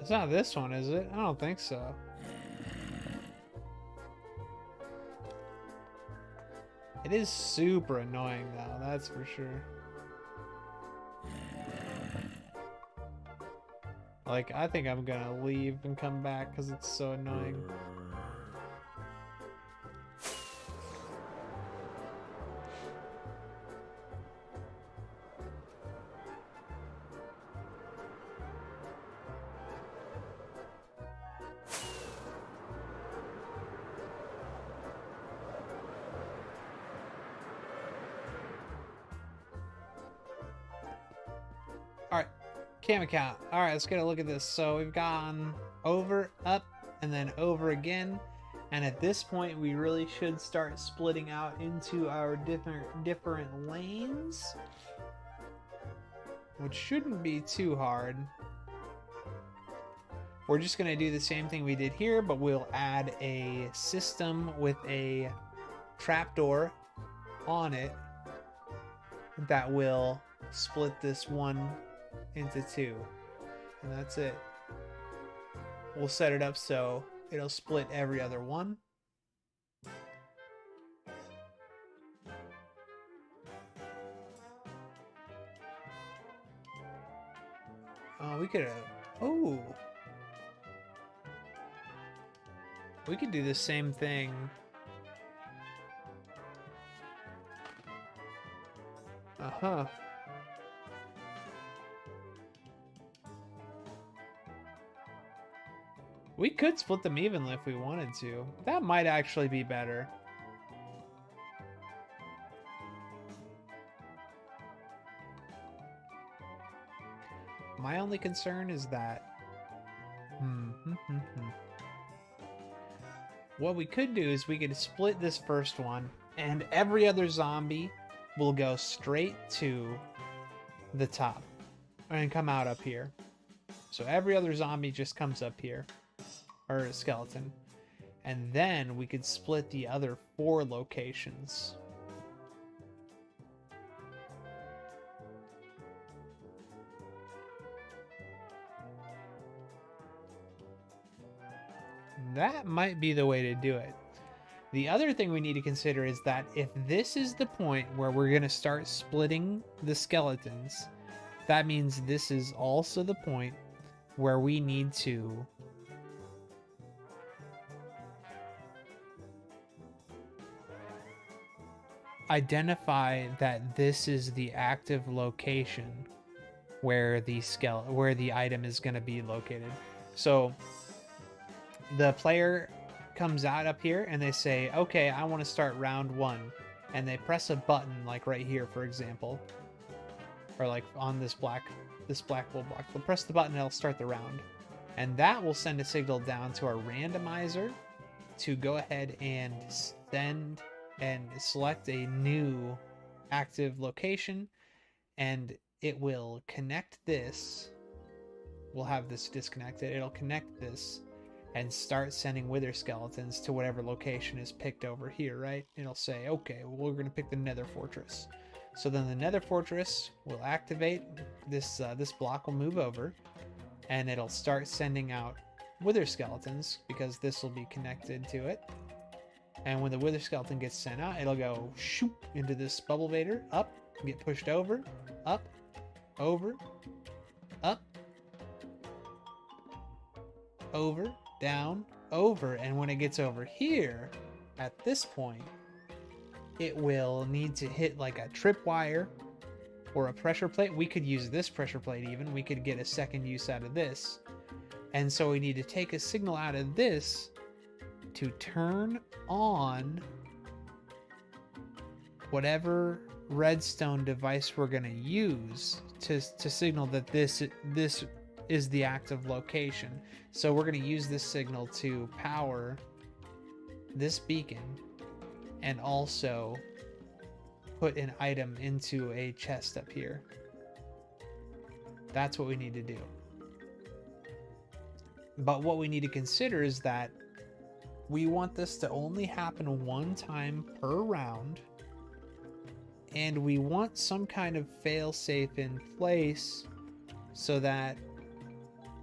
It's not this one, is it? I don't think so. It is super annoying though, that's for sure. Like, I think I'm gonna leave and come back because it's so annoying. Alright, camera count. Alright, let's get a look at this. So we've gone over, up, and then over again. And at this point, we really should start splitting out into our different lanes, which shouldn't be too hard. We're just going to do the same thing we did here, but we'll add a system with a trapdoor on it that will split this one into two, and that's it. We'll set it up so it'll split every other one. We could we could do the same thing. Uh-huh. We could split them evenly if we wanted to. That might actually be better. My only concern is that... What we could do is we could split this first one, and every other zombie will go straight to the top and come out up here. So every other zombie just comes up here. Or a skeleton. And then we could split the other 4 locations. That might be the way to do it. The other thing we need to consider is that if this is the point where we're going to start splitting the skeletons, that means this is also the point where we need to identify that this is the active location where the item is going to be located. So the player comes out up here and they say, okay, I want to start round 1, and they press a button like right here, for example, or like on this black wool block. They'll press the button, it'll start the round, and that will send a signal down to our randomizer to go ahead and send and select a new active location, and it will connect this. We'll have this disconnected. It'll connect this and start sending wither skeletons to whatever location is picked over here, right? It'll say, okay, well, we're going to pick the nether fortress. So then the nether fortress will activate. This block will move over, and it'll start sending out wither skeletons because this will be connected to it. And when the wither skeleton gets sent out, it'll go shoop into this bubble vader, up, get pushed over, up, over, up, over, down, over. And when it gets over here, at this point, it will need to hit like a tripwire or a pressure plate. We could use this pressure plate even. We could get a second use out of this. And so we need to take a signal out of this to turn on whatever redstone device we're going to use to signal that this is the active location. So we're going to use this signal to power this beacon and also put an item into a chest up here. That's what we need to do. But what we need to consider is that we want this to only happen 1 time per round, and we want some kind of fail-safe in place so that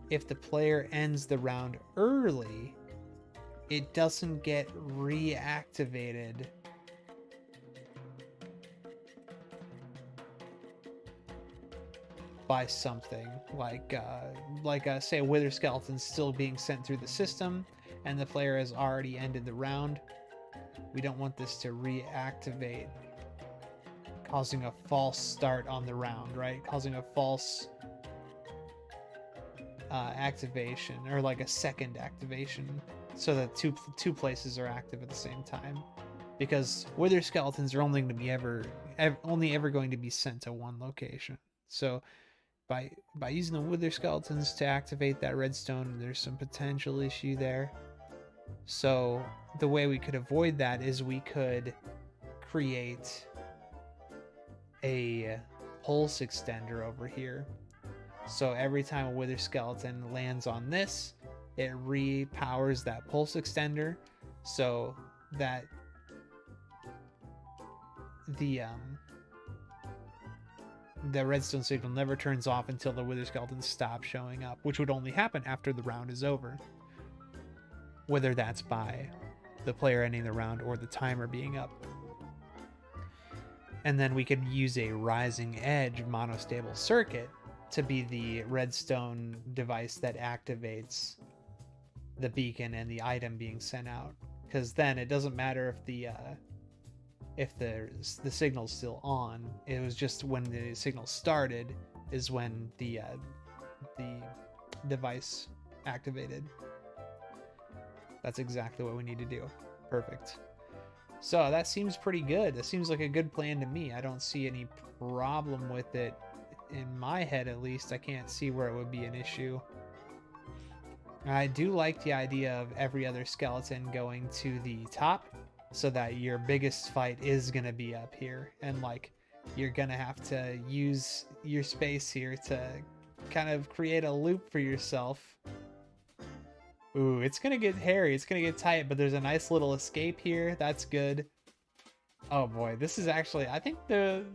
if the player ends the round early, it doesn't get reactivated by something like say a wither skeleton still being sent through the system and the player has already ended the round. We don't want this to reactivate, causing a false start on the round, right? Causing a false activation, or like a second activation, so that two places are active at the same time. Because wither skeletons are only going to be only ever going to be sent to one location. So by using the wither skeletons to activate that redstone, there's some potential issue there. So the way we could avoid that is we could create a pulse extender over here. So every time a wither skeleton lands on this, it repowers that pulse extender so that the redstone signal never turns off until the wither skeletons stop showing up, which would only happen after the round is over. Whether that's by the player ending the round or the timer being up. And then we could use a rising edge monostable circuit to be the redstone device that activates the beacon and the item being sent out. Because then it doesn't matter if the signal's still on. It was just when the signal started is when the device activated. That's exactly what we need to do. Perfect. So that seems pretty good. That seems like a good plan to me. I don't see any problem with it. In my head, at least, I can't see where it would be an issue. I do like the idea of every other skeleton going to the top, so that your biggest fight is going to be up here. And, like, you're going to have to use your space here to kind of create a loop for yourself. Ooh, it's going to get hairy. It's going to get tight, but there's a nice little escape here. That's good. Oh boy, this is actually, I think the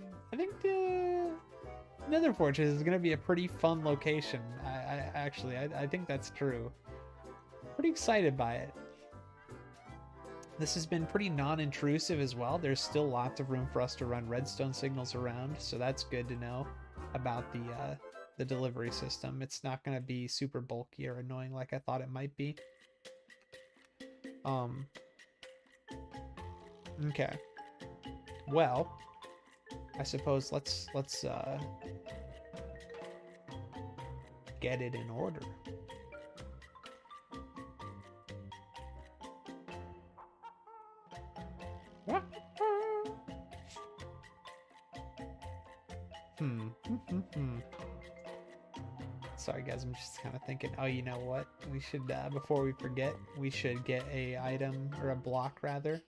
Nether Fortress is going to be a pretty fun location. I think that's true. Pretty excited by it. This has been pretty non-intrusive as well. There's still lots of room for us to run redstone signals around, so that's good to know about the delivery system. It's not going to be super bulky or annoying like I thought it might be. Okay. Well, I suppose let's get it in order. Sorry guys, I'm just kind of thinking, oh, you know what? We should, before we forget, we should get a item, or a block rather.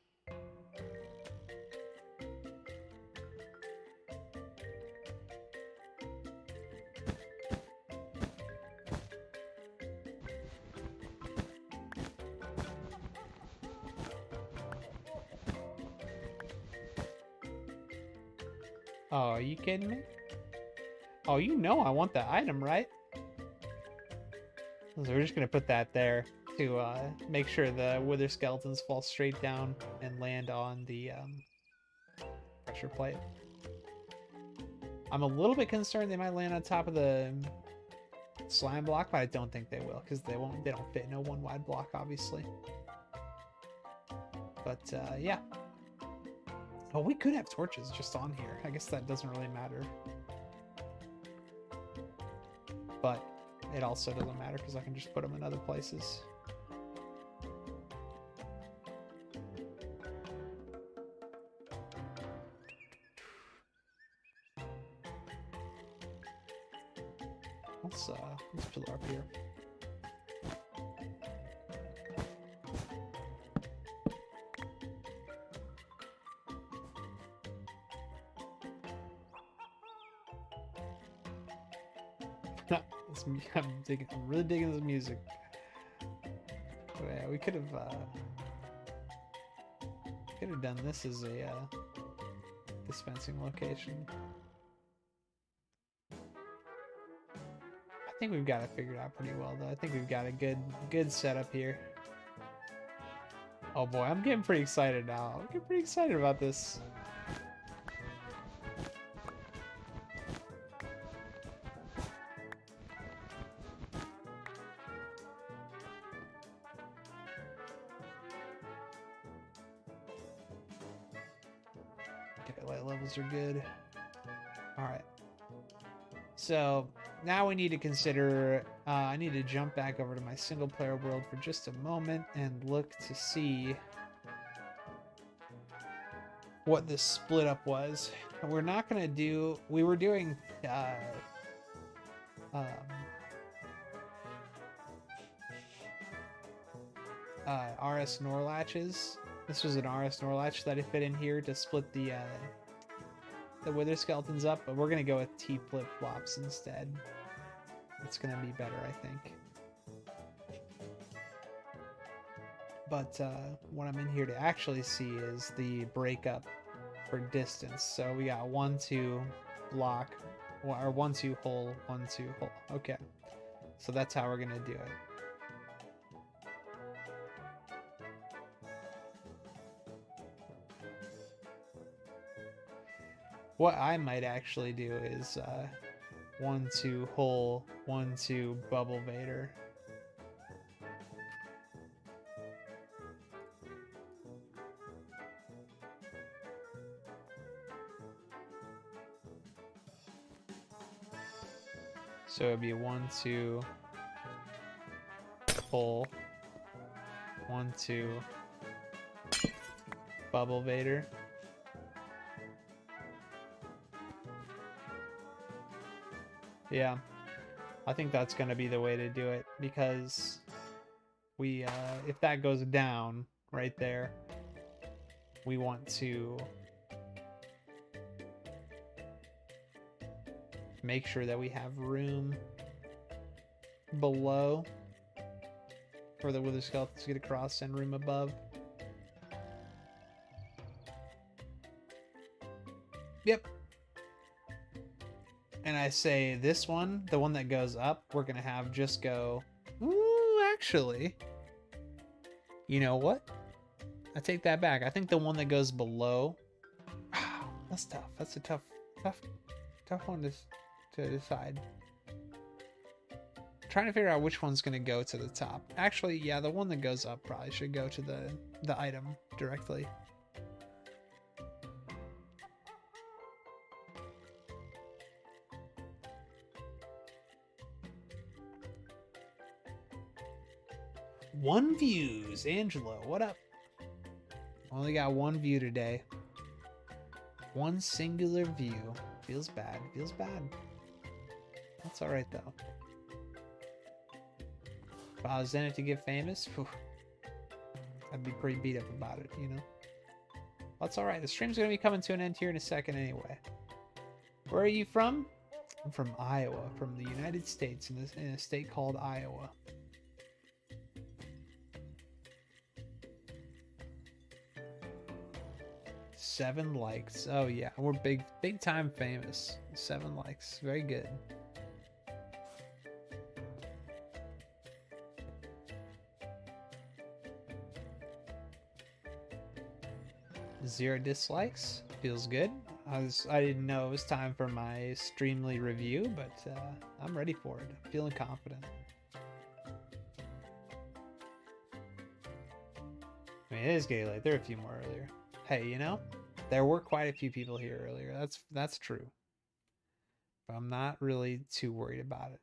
Oh, are you kidding me? Oh, you know I want the item, right? So we're just gonna put that there to make sure the wither skeletons fall straight down and land on the pressure plate. I'm a little bit concerned they might land on top of the slime block, but I don't think they will, because they don't fit in a one wide block, obviously. But yeah. Oh, we could have torches just on here. I guess that doesn't really matter. But it also doesn't matter because I can just put them in other places. Let's pillar up here. I'm really digging this music. Oh, yeah, we could have done this as a dispensing location. I I think we've got it figured out pretty well, though. I think we've got a good setup here. Oh boy, I'm getting pretty excited now. I'm getting pretty excited about this. Okay, light levels are good. Alright. So, now we need to consider... I need to jump back over to my single player world for just a moment and look to see what this split up was. We're not going to do... We were doing... RS Norlatches. This was an RS Norlatch that I fit in here to split the Wither Skeletons up, but we're gonna go with T flip-flops instead. It's gonna be better, I think. But what I'm in here to actually see is the breakup for distance. So we got 1-2 block, or 1-2 hole, 1-2 hole. Okay, so that's how we're gonna do it. What I might actually do is 1-2 hole, 1-2 bubble Vader. So it'd be 1-2 hole, 1-2 bubble Vader. Yeah, I think that's going to be the way to do it, because we, if that goes down right there, we want to make sure that we have room below for the Wither Skeletons to get across and room above. Yep. And I say this one, the one that goes up, we're going to have just go... Ooh, actually. You know what? I take that back. I think the one that goes below... That's tough. That's a tough one to decide. I'm trying to figure out which one's going to go to the top. Actually, yeah, the one that goes up probably should go to the item directly. One views, Angelo, what up? Only got one view today. One singular view. Feels bad, feels bad. That's alright though. If I was in it to get famous, whew, I'd be pretty beat up about it, you know? That's alright, the stream's gonna be coming to an end here in a second anyway. Where are you from? I'm from Iowa, from the United States, in a state called Iowa. Seven likes. Oh yeah, we're big time famous. 7 likes. Very good. Zero dislikes. Feels good. I didn't know it was time for my Streamly review, but I'm ready for it. I'm feeling confident. I mean, it is getting late. There are a few more earlier. Hey, you know, there were quite a few people here earlier. That's true. But I'm not really too worried about it.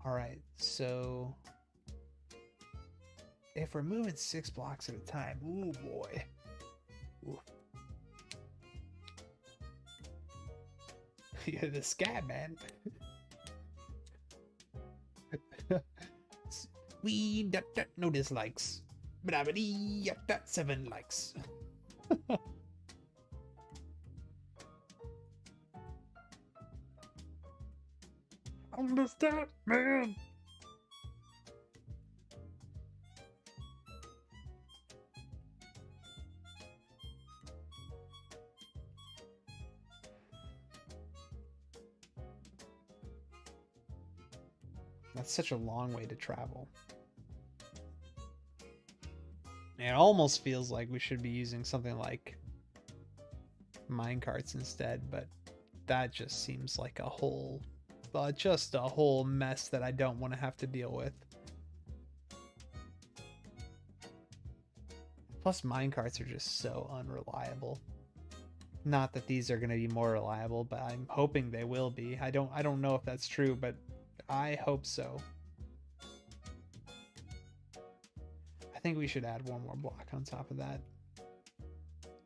All right, so if we're moving 6 blocks at a time, ooh boy. Ooh. You're the scat man. No dislikes. 7 likes. Understand, man. That's such a long way to travel. It almost feels like we should be using something like minecarts instead, but that just seems like just a whole mess that I don't want to have to deal with. Plus, minecarts are just so unreliable. Not that these are going to be more reliable, but I'm hoping they will be. I don't know if that's true, but I hope so. I think we should add one more block on top of that,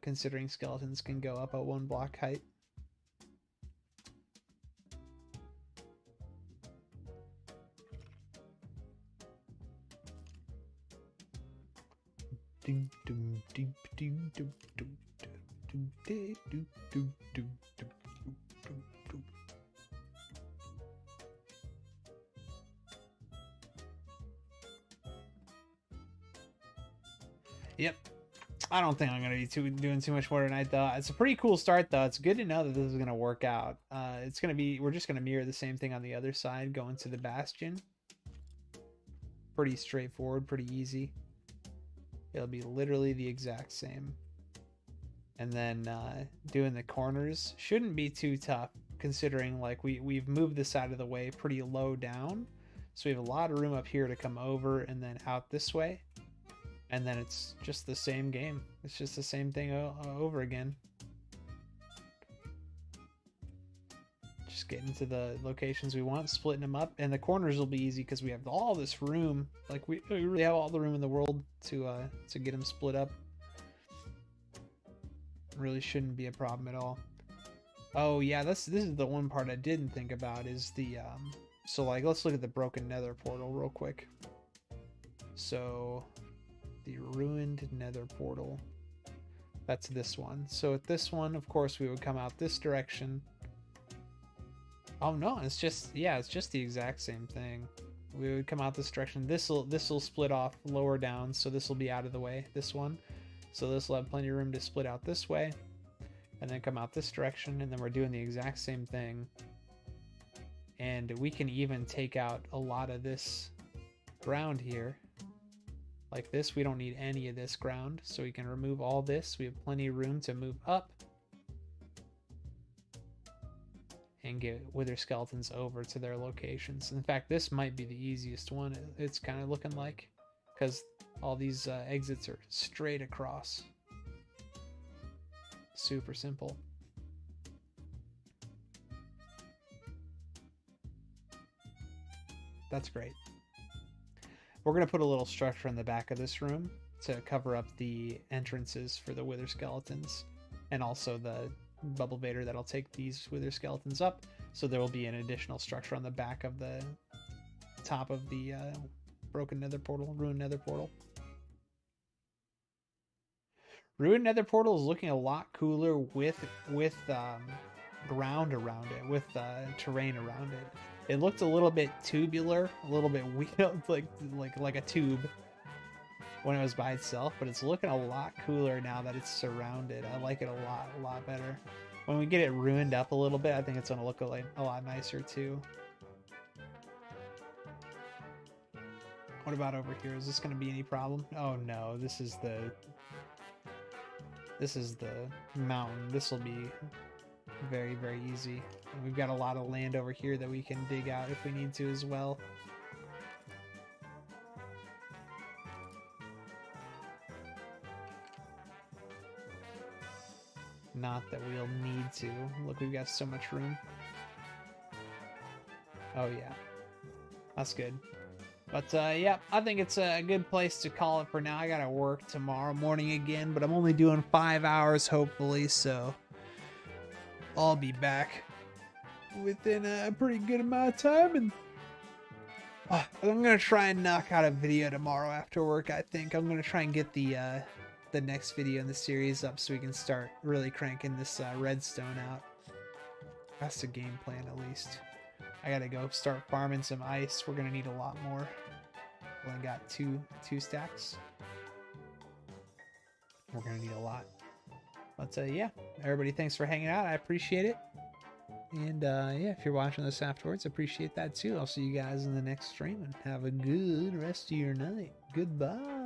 considering skeletons can go up at 1 block height. Yep. I don't think I'm going to be doing too much more tonight, though. It's a pretty cool start, though. It's good to know that this is going to work out. We're just going to mirror the same thing on the other side, going to the bastion. Pretty straightforward, pretty easy. It'll be literally the exact same. And then doing the corners shouldn't be too tough, considering like we've moved this out of the way pretty low down. So we have a lot of room up here to come over and then out this way. And then it's just the same game. It's just the same thing over again. Just getting to the locations we want, splitting them up. And the corners will be easy because we have all this room. Like we really have all the room in the world to get them split up. Really shouldn't be a problem at all. Oh yeah, this is the one part I didn't think about is the so like let's look at the broken nether portal real quick. So the ruined nether portal, that's this one. So at this one, of course, we would come out this direction. Oh no, it's just, yeah, it's just the exact same thing. We would come out this direction. This will split off lower down, so this will be out of the way, this one. So this will have plenty of room to split out this way and then come out this direction, and then we're doing the exact same thing. And we can even take out a lot of this ground here. Like this, we don't need any of this ground, so we can remove all this. We have plenty of room to move up and get wither skeletons over to their locations. In fact, this might be the easiest one. It's kind of looking like, because all these exits are straight across. Super simple. That's great. We're going to put a little structure in the back of this room to cover up the entrances for the wither skeletons, and also the bubble vader that'll take these wither skeletons up. So there will be an additional structure on the back of the top of the broken nether portal, ruined nether portal. Ruined nether portal is looking a lot cooler with ground around it, with terrain around it. It looked a little bit tubular, a little bit weird, like a tube when it was by itself, but it's looking a lot cooler now that it's surrounded. I like it a lot better. When we get it ruined up a little bit, I think it's going to look a lot nicer too. What about over here? Is this going to be any problem? Oh no, this is the mountain. This will be very, very easy. And we've got a lot of land over here that we can dig out if we need to as well. Not that we'll need to. Look, we've got so much room. Oh yeah, that's good. But yeah, I think it's a good place to call it for now. I gotta work tomorrow morning again, but I'm only doing 5 hours hopefully, so I'll be back within a pretty good amount of time, and I'm gonna try and knock out a video tomorrow after work. I think I'm gonna try and get the next video in the series up so we can start really cranking this redstone out. That's the game plan, at least. I gotta go start farming some ice. We're gonna need a lot more. We only got two stacks. We're gonna need a lot. But yeah, everybody, thanks for hanging out. I appreciate it. And yeah, if you're watching this afterwards, appreciate that too. I'll see you guys in the next stream and have a good rest of your night. Goodbye.